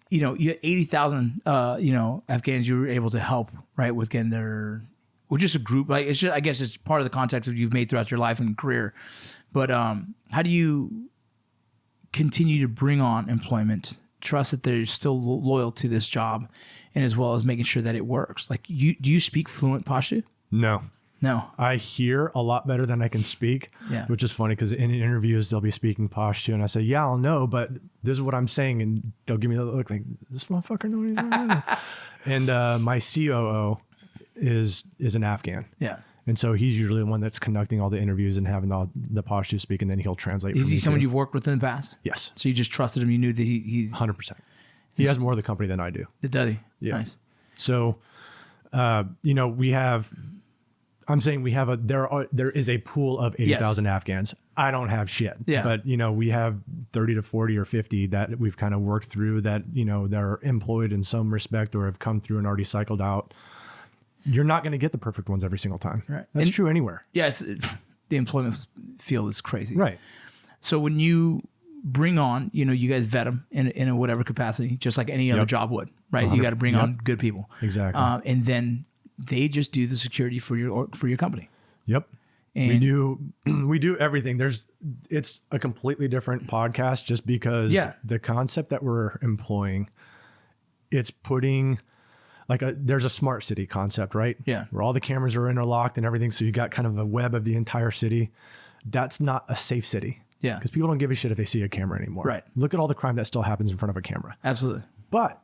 you had 80,000, Afghans you were able to help, right? With getting just a group, like it's just, I guess it's part of the context that you've made throughout your life and career. But how do you continue to bring on employment, trust that they're still loyal to this job, and as well as making sure that it works? Like, do you speak fluent Pashto? No. I hear a lot better than I can speak, which is funny because in interviews they'll be speaking Pashto and I say, yeah, I'll know, but this is what I'm saying. And they'll give me the look like, this motherfucker knows. And my COO is an Afghan. Yeah. And so he's usually the one that's conducting all the interviews and having all the Pashto speak, and then he'll translate. Is he someone you've worked with in the past? Yes. So you just trusted him. You knew that he's 100%. He has more of the company than I do. Does he? Yeah. Nice. So, we have, I'm saying we have there is a pool of 80,000 Afghans. I don't have shit. Yeah. But, we have 30 to 40 or 50 that we've kind of worked through that, they're employed in some respect or have come through and already cycled out. You're not going to get the perfect ones every single time. Right. That's true anywhere. Yeah. The employment field is crazy. Right. So when you bring on, you guys vet them in a whatever capacity, just like any other job would, right? You got to bring on good people. Exactly. And then they just do the security for your company. Yep. And we do everything. It's a completely different podcast just because the concept that we're employing, it's putting there's a smart city concept, right? Yeah. Where all the cameras are interlocked and everything. So you got kind of a web of the entire city. That's not a safe city. Yeah. Because people don't give a shit if they see a camera anymore. Right. Look at all the crime that still happens in front of a camera. Absolutely. But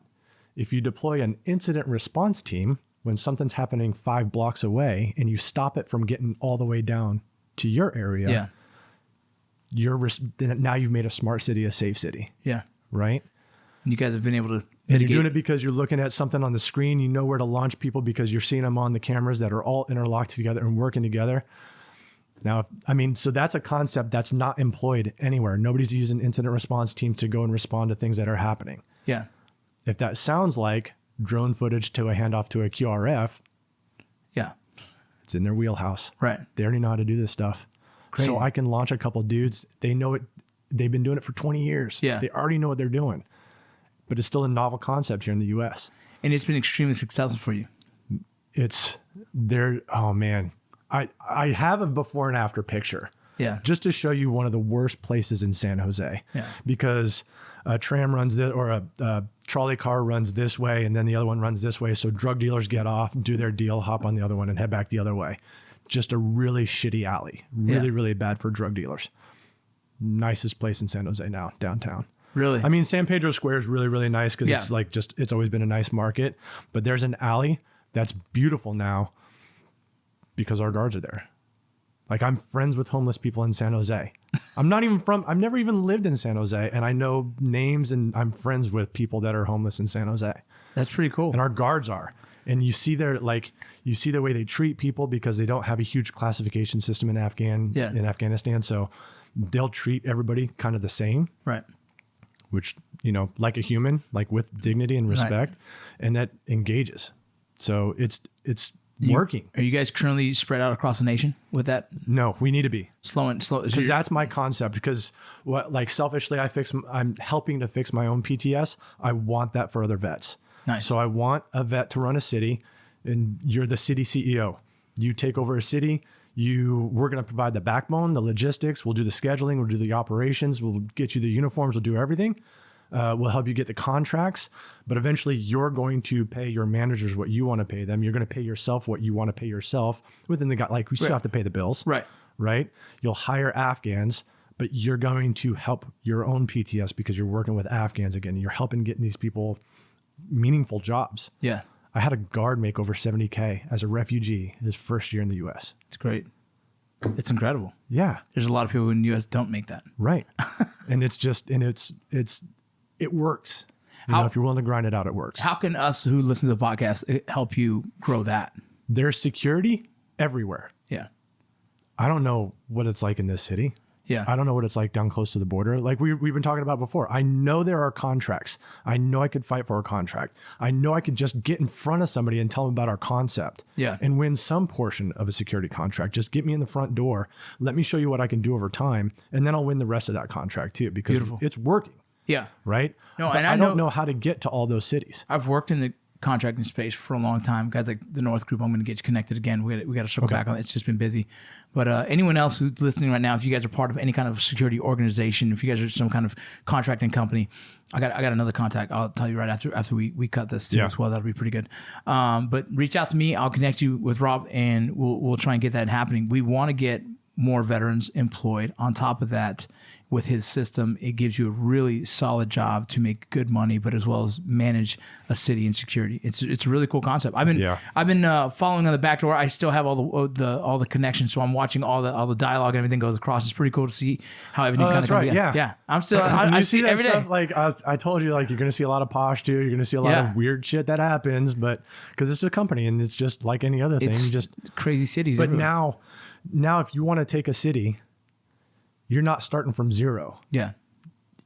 if you deploy an incident response team when something's happening 5 blocks away and you stop it from getting all the way down to your area, now you've made a smart city a safe city. Yeah. Right? And you guys have been able to And mitigate. you're doing it because you're looking at something on the screen. You know where to launch people because you're seeing them on the cameras that are all interlocked together and working together. Now, so that's a concept that's not employed anywhere. Nobody's using incident response team to go and respond to things that are happening. Yeah. If that sounds like drone footage to a handoff to a QRF, Yeah. it's in their wheelhouse. Right. They already know how to do this stuff. Crazy. So I can launch a couple dudes. They know it. They've been doing it for 20 years. Yeah. They already know what they're doing. But it's still a novel concept here in the U.S. And it's been extremely successful for you. It's there. Oh, man. I have a before and after picture. Yeah. Just to show you one of the worst places in San Jose. Yeah. Because a tram runs this, or a trolley car runs this way, and then the other one runs this way. So drug dealers get off, do their deal, hop on the other one, and head back the other way. Just a really shitty alley. Really, really bad for drug dealers. Nicest place in San Jose now, downtown. Really? I mean, San Pedro Square is really, really nice because it's always been a nice market. But there's an alley that's beautiful now because our guards are there. Like, I'm friends with homeless people in San Jose. I've never even lived in San Jose, and I know names, and I'm friends with people that are homeless in San Jose. That's pretty cool. And our guards are. And you see the way they treat people because they don't have a huge classification system in Afghanistan. So they'll treat everybody kind of the same. Right. Which, like a human, like with dignity and respect, and that engages. So it's working. Are you guys currently spread out across the nation with that? No, we need to be Slow. because that's my concept. Because selfishly, I'm helping to fix my own PTS. I want that for other vets. Nice. So I want a vet to run a city, and you're the city CEO. You take over a city. We're going to provide the backbone, the logistics. We'll do the scheduling. We'll do the operations. We'll get you the uniforms. We'll do everything. We'll help you get the contracts. But eventually, you're going to pay your managers what you want to pay them. You're going to pay yourself what you want to pay yourself. Within the we still have to pay the bills. Right. Right. You'll hire Afghans, but you're going to help your own PTS because you're working with Afghans again. You're helping getting these people meaningful jobs. Yeah. I had a guard make over $70K as a refugee his first year in the U.S. It's great. It's incredible. Yeah. There's a lot of people in the U.S. don't make that. Right. And it works. If you're willing to grind it out, it works. How can us who listen to the podcast help you grow that? There's security everywhere. Yeah. I don't know what it's like in this city. Yeah. I don't know what it's like down close to the border. Like we've been talking about before. I know there are contracts. I know I could fight for a contract. I know I could just get in front of somebody and tell them about our concept. Yeah. And win some portion of a security contract. Just get me in the front door. Let me show you what I can do over time. And then I'll win the rest of that contract too, because it's working. Yeah. Right? No, but and I don't know how to get to all those cities. I've worked in the contracting space for a long time. Guys like the North Group, I'm going to get you connected again. We got to circle back on it. It's just been busy. But anyone else who's listening right now, if you guys are part of any kind of security organization, if you guys are some kind of contracting company, I got another contact. I'll tell you right after we cut this too as well. That'll be pretty good. But reach out to me. I'll connect you with Rob, and we'll try and get that happening. We want to get more veterans employed. On top of that, with his system, it gives you a really solid job to make good money, but as well as manage a city and security. It's a really cool concept. I've been following on the back door. I still have all the connections, so I'm watching all the dialogue and everything goes across. It's pretty cool to see how everything kind of comes together. Yeah. I'm still I see it every day. Like I told you, like you're gonna see a lot of posh too. You're gonna see a lot of weird shit that happens, but because it's a company and it's just like any other thing. It's just crazy cities. But everywhere. now if you want to take a city, you're not starting from zero. Yeah.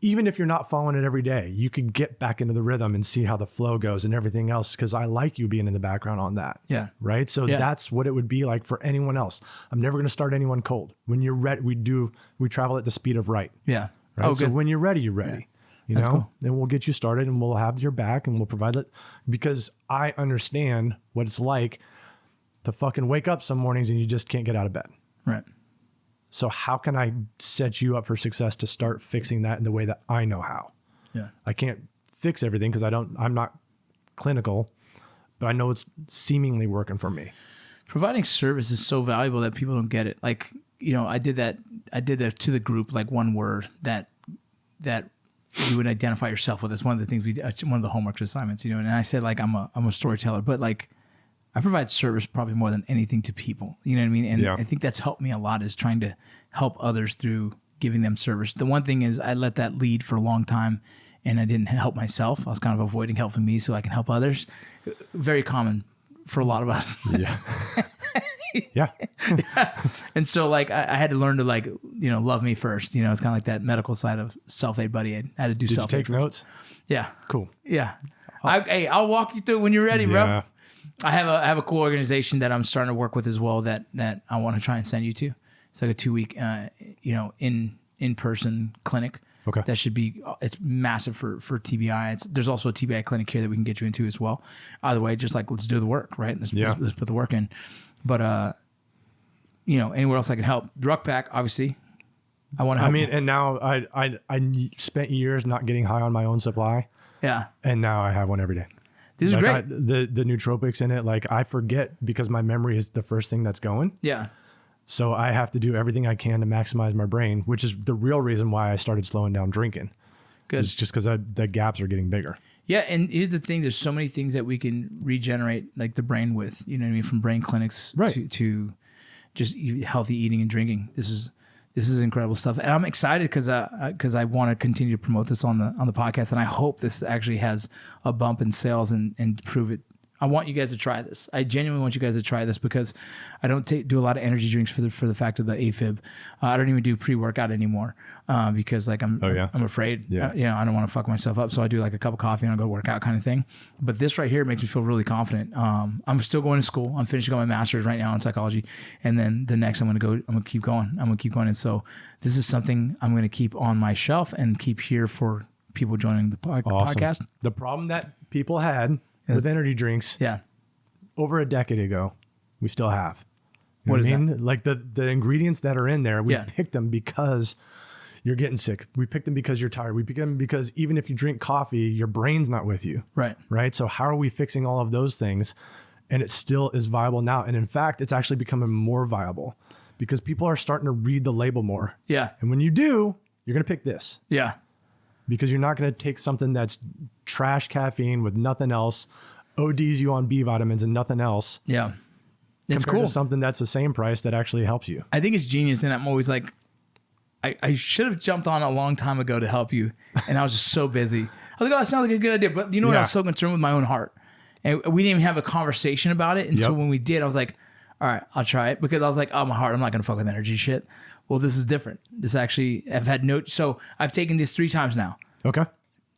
Even if you're not following it every day, you can get back into the rhythm and see how the flow goes and everything else. Because I like you being in the background on that. Yeah. Right. So that's what it would be like for anyone else. I'm never going to start anyone cold. When you're ready, we travel at the speed of right. Yeah. Right. So when you're ready, you're ready. Yeah. You know, Cool. Then we'll get you started and we'll have your back and we'll provide it, because I understand what it's like to fucking wake up some mornings and you just can't get out of bed. Right. So how can I set you up for success to start fixing that in the way that I know how? Yeah. I can't fix everything because I'm not clinical, but I know it's seemingly working for me. Providing service is so valuable that people don't get it. Like, I did that to the group, like one word that you would identify yourself with. It's one of the things one of the homework assignments, and I said, like, I'm a storyteller, but like, I provide service probably more than anything to people. You know what I mean? And I think that's helped me a lot, is trying to help others through giving them service. The one thing is I let that lead for a long time and I didn't help myself. I was kind of avoiding helping me so I can help others. Very common for a lot of us. Yeah. Yeah. And so like I had to learn to like, love me first. It's kind of like that medical side of self-aid buddy. I had to do self-aid. Did you take notes? Yeah. Cool. Yeah. I'll walk you through when you're ready, bro. I have a cool organization that I'm starting to work with as well that I want to try and send you to. It's like a 2-week, in-person clinic. Okay. That should be, it's massive for TBI. There's also a TBI clinic here that we can get you into as well. Either way, just like, let's do the work, right? Let's put the work in. But, anywhere else I can help. Ruck Pack, obviously. I want to help. And now I spent years not getting high on my own supply. Yeah. And now I have one every day. This is great. The nootropics in it, like I forget because my memory is the first thing that's going. Yeah. So I have to do everything I can to maximize my brain, which is the real reason why I started slowing down drinking. Good. It's just because the gaps are getting bigger. Yeah, and here's the thing: there's so many things that we can regenerate, like the brain with. You know what I mean? From brain clinics to just healthy eating and drinking. This is incredible stuff, and I'm excited because I want to continue to promote this on the podcast, and I hope this actually has a bump in sales and prove it. I want you guys to try this. I genuinely want you guys to try this because I don't do a lot of energy drinks for the fact of the AFib. I don't even do pre-workout anymore because like I'm afraid. Yeah. I don't want to fuck myself up, so I do like a cup of coffee and I go work out kind of thing. But this right here makes me feel really confident. I'm still going to school. I'm finishing up my master's right now in psychology, and then the next I'm gonna keep going. And so this is something I'm gonna keep on my shelf and keep here for people joining the podcast. The problem that people had with energy drinks, over a decade ago, we still have. You know what I mean? That? Like the ingredients that are in there, we picked them because you're getting sick. We picked them because you're tired. We picked them because even if you drink coffee, your brain's not with you. Right. So how are we fixing all of those things? And it still is viable now. And in fact, it's actually becoming more viable because people are starting to read the label more. Yeah. And when you do, you're going to pick this. Yeah. Because you're not going to take something that's trash caffeine with nothing else, ODs you on B vitamins and nothing else. Yeah. It's cool. To something that's the same price that actually helps you. I think it's genius. And I'm always like, I should have jumped on a long time ago to help you. And I was just so busy. I was like, oh, that sounds like a good idea. But you know what? I was so concerned with my own heart. And we didn't even have a conversation about it. And so when we did, I was like, all right, I'll try it. Because I was like, oh, my heart, I'm not going to fuck with energy shit. Well, this is different. This actually, so I've taken this 3 times now. Okay.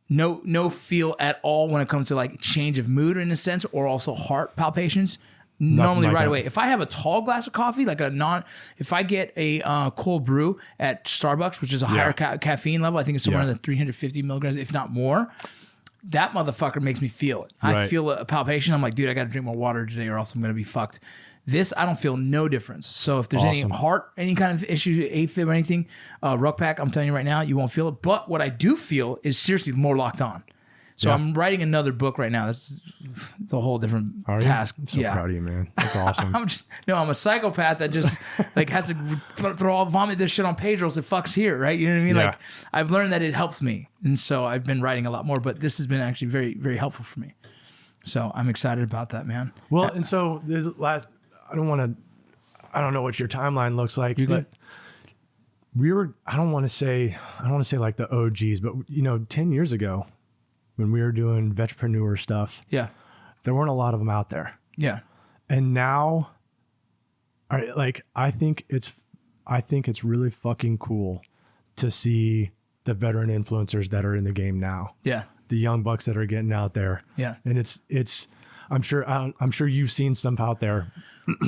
No feel at all when it comes to like change of mood in a sense, or also heart palpitations. Normally right away. If I have a tall glass of coffee, like if I get a cold brew at Starbucks, which is a higher caffeine level, I think it's somewhere in the 350 milligrams, if not more, that motherfucker makes me feel it. I feel a palpitation. I'm like, dude, I got to drink more water today or else I'm going to be fucked. This, I don't feel no difference. So if there's any kind of issue, AFib or anything, Ruck Pack, I'm telling you right now, you won't feel it. But what I do feel is seriously more locked on. So I'm writing another book right now. It's a whole different Are task. you? I'm so proud of you, man. That's awesome. I'm a psychopath that just like has to vomit this shit on page rolls. It fucks here, right? You know what I mean? Yeah. Like I've learned that it helps me, and so I've been writing a lot more. But this has been actually very, very helpful for me. So I'm excited about that, man. Well, and so there's I don't know what your timeline looks like, but I don't want to say like the OGs, but 10 years ago when we were doing vetrepreneur stuff, there weren't a lot of them out there. Yeah. And now I think it's really fucking cool to see the veteran influencers that are in the game now. Yeah. The young bucks that are getting out there. Yeah. And it's I'm sure you've seen stuff out there.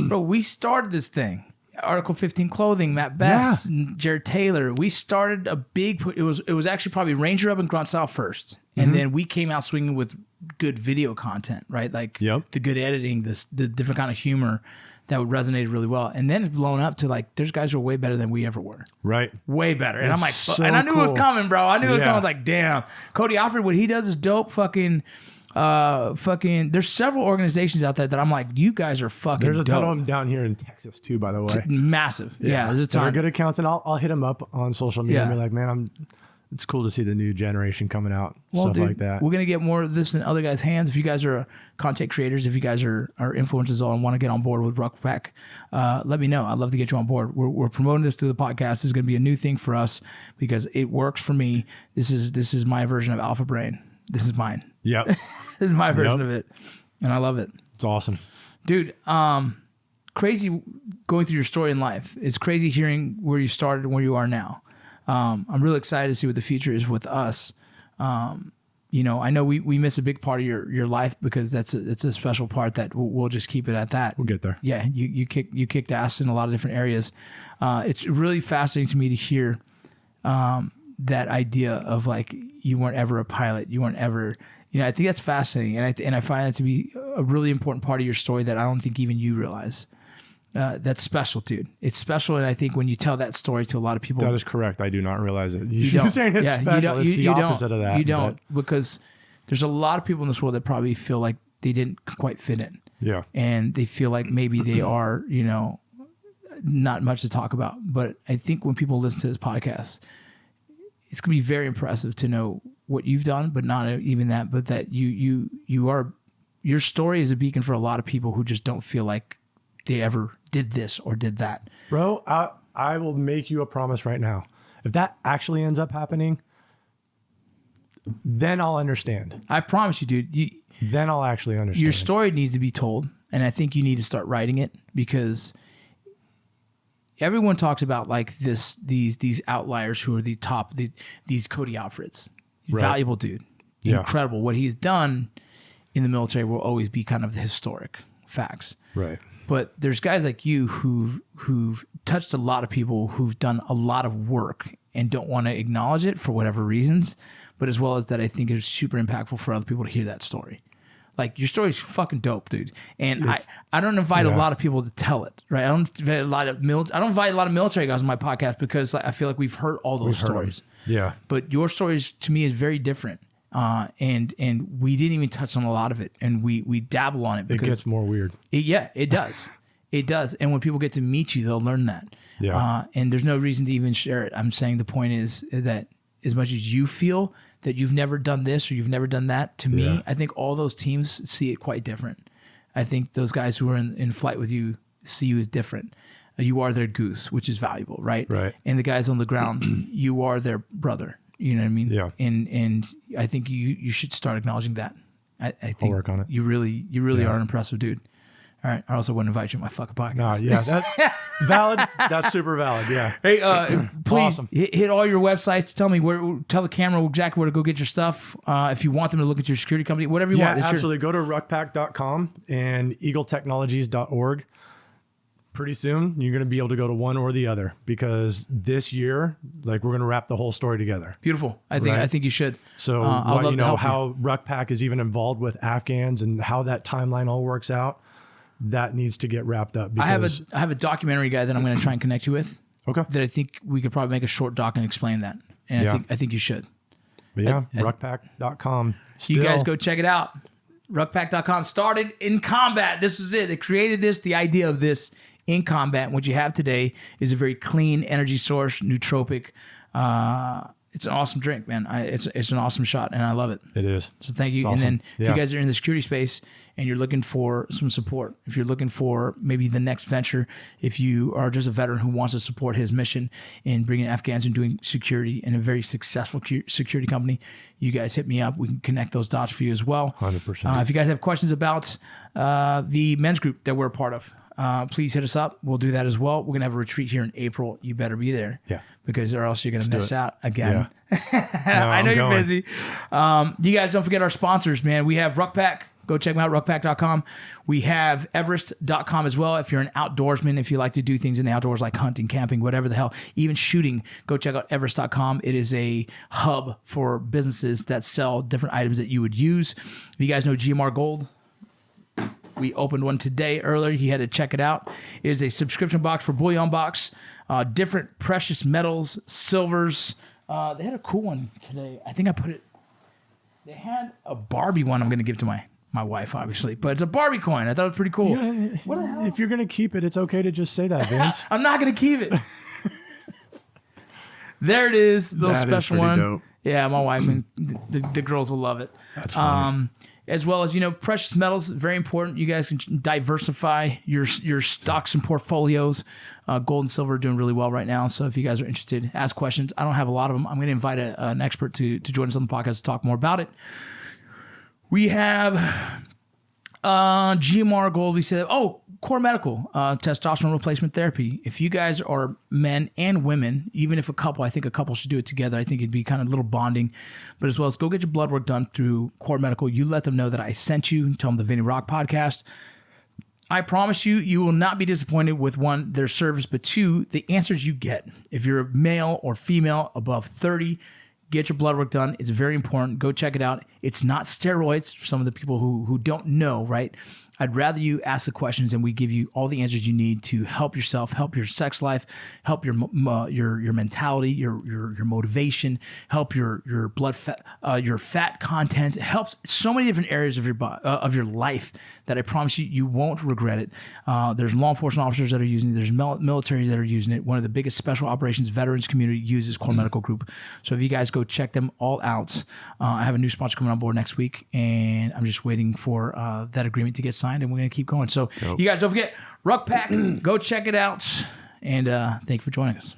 Bro, we started this thing. Article 15 clothing, Matt Best, Jared Taylor. We started a big. It was actually probably Ranger Up and Grunt Style first, and then we came out swinging with good video content, right? Like the good editing, the different kind of humor that would resonate really well, and then it's blown up to like there's guys who are way better than we ever were, right? Way better, and I'm like, so and I knew it was cool. coming, bro. I knew it was coming. Like, damn, Cody Alfred, what he does is dope. There's several organizations out there that I'm like, you guys are fucking There's a dope. ton of them down here in Texas too, by the way. Massive. Yeah, there's a ton. They're good accounts, and I'll hit them up on social media and Yeah. be like, man, it's cool to see the new generation coming out, stuff dude, like that. We're gonna get more of this in other guys' hands. If you guys are content creators, if you guys are influencers and want to get on board with Rock Pack, let me know. I'd love to get you on board. We're promoting this through the podcast. This is gonna be a new thing for us because it works for me. This is my version of Alpha Brain. This is mine. Yep. This is my version of it, and I love it. It's awesome. Dude, crazy going through your story in life. It's crazy hearing where you started and where you are now. I'm really excited to see what the future is with us. I know we miss a big part of your life because it's a special part that we'll just keep it at that. We'll get there. Yeah, you kicked ass in a lot of different areas. It's really fascinating to me to hear that idea of like you weren't ever a pilot, you weren't ever. I think that's fascinating, and I find that to be a really important part of your story that I don't think even you realize. That's special, dude. It's special, and I think when you tell that story to a lot of people, That is correct. I do not realize it. you don't. Saying it's special. It's the opposite of that. You don't, because there's a lot of people in this world that probably feel like they didn't quite fit in. Yeah. And they feel like maybe they are, not much to talk about. But I think when people listen to this podcast, it's going to be very impressive to know what you've done, but not even that, but that your story is a beacon for a lot of people who just don't feel like they ever did this or did that. Bro, I will make you a promise right now. If that actually ends up happening, then I'll understand. I promise you, dude. Then I'll actually understand. Your story needs to be told, and I think you need to start writing it because everyone talks about like these outliers who are the top, these Cody Alfreds. Right. Valuable dude. Yeah. Incredible. What he's done in the military will always be kind of the historic facts. Right. But there's guys like you who've touched a lot of people, who've done a lot of work and don't want to acknowledge it for whatever reasons, but as well as that I think is super impactful for other people to hear that story. Like your story is fucking dope, dude. And I don't invite a lot of people to tell it, right? I don't invite a lot of military guys on my podcast because I feel like we've heard all those stories. Yeah. But your stories to me is very different. And we didn't even touch on a lot of it, and we dabble on it because it gets more weird. It does. It does. And when people get to meet you, they'll learn that. Yeah. And there's no reason to even share it. I'm saying the point is that as much as you feel that you've never done this or you've never done that, to me, I think all those teams see it quite different. I think those guys who are in flight with you see you as different. You are their goose, which is valuable, right? Right. And the guys on the ground, you are their brother. You know what I mean? Yeah. And I think you should start acknowledging that. I think I'll work on it. You really are an impressive dude. All right. I also wouldn't invite you to my fucking podcast. No, yeah, that's valid. That's super valid. Yeah. Hey, please Awesome. hit all your websites. Tell the camera exactly where to go get your stuff. If you want them to look at your security company, whatever you want. Yeah, absolutely. Go to ruckpack.com and eagletechnologies.org. Pretty soon, you're going to be able to go to one or the other because this year, like we're going to wrap the whole story together. Beautiful. I think you should. So I'll love to help how RuckPack is even involved with Afghans and how that timeline all works out. That needs to get wrapped up. Because I have a documentary guy that I'm going to try and connect you with. Okay. That I think we could probably make a short doc and explain that. And I think you should. But yeah, ruckpack.com. You guys go check it out. Ruckpack.com started in combat. This is it. They created this, the idea of this in combat. What you have today is a very clean energy source, nootropic. It's an awesome drink, man. It's an awesome shot, and I love it. It is. So thank you. It's awesome. And then if you guys are in the security space and you're looking for some support, if you're looking for maybe the next venture, if you are just a veteran who wants to support his mission in bringing Afghans and doing security in a very successful security company, you guys hit me up. We can connect those dots for you as well. 100%. If you guys have questions about the men's group that we're a part of, please hit us up. We'll do that as well. We're going to have a retreat here in April. You better be there. Yeah. Because or else you're going to miss out again. Yeah. I know I'm you're going. busy. You guys don't forget our sponsors, man. We have Ruckpack. Go check them out, ruckpack.com. We have Everest.com as well. If you're an outdoorsman, if you like to do things in the outdoors like hunting, camping, whatever the hell, even shooting, go check out Everest.com. It is a hub for businesses that sell different items that you would use. If you guys know GMR Gold, we opened one today earlier. You had to check it out. It is a subscription box for bullion box, different precious metals, silvers. They had a cool one today. I think I put it. They had a Barbie one. I'm going to give to my wife, obviously, but it's a Barbie coin. I thought it was pretty cool. Yeah, What the hell? if you're going to keep it, it's okay to just say that, Vince. I'm not going to keep it. There it is, little That is special pretty one. dope. Yeah, my wife and the girls will love it. That's funny. As well as, precious metals, very important. You guys can diversify your stocks and portfolios. Gold and silver are doing really well right now. So if you guys are interested, ask questions. I don't have a lot of them. I'm going to invite an expert to join us on the podcast to talk more about it. We have GMR Gold. We said, core medical, testosterone replacement therapy. If you guys are men and women, even if I think a couple should do it together. I think it'd be kind of a little bonding. But as well as go get your blood work done through Core Medical. You let them know that I sent you. Tell them the VinnyRoc podcast. I promise you will not be disappointed with one, their service, but two, the answers you get. If you're a male or female above 30, get your blood work done. It's very important. Go check it out. It's not steroids for some of the people who don't know, right? I'd rather you ask the questions and we give you all the answers you need to help yourself, help your sex life, help your mentality, your motivation, help your blood fat, your fat content. It helps so many different areas of your life that I promise you won't regret it. There's law enforcement officers that are using it. There's military that are using it. One of the biggest special operations veterans community uses Core Medical Group. So if you guys go check them all out, I have a new sponsor coming on board next week, and I'm just waiting for that agreement to get signed, and we're going to keep going. So you guys don't forget, Ruckpack, go check it out, and thank you for joining us.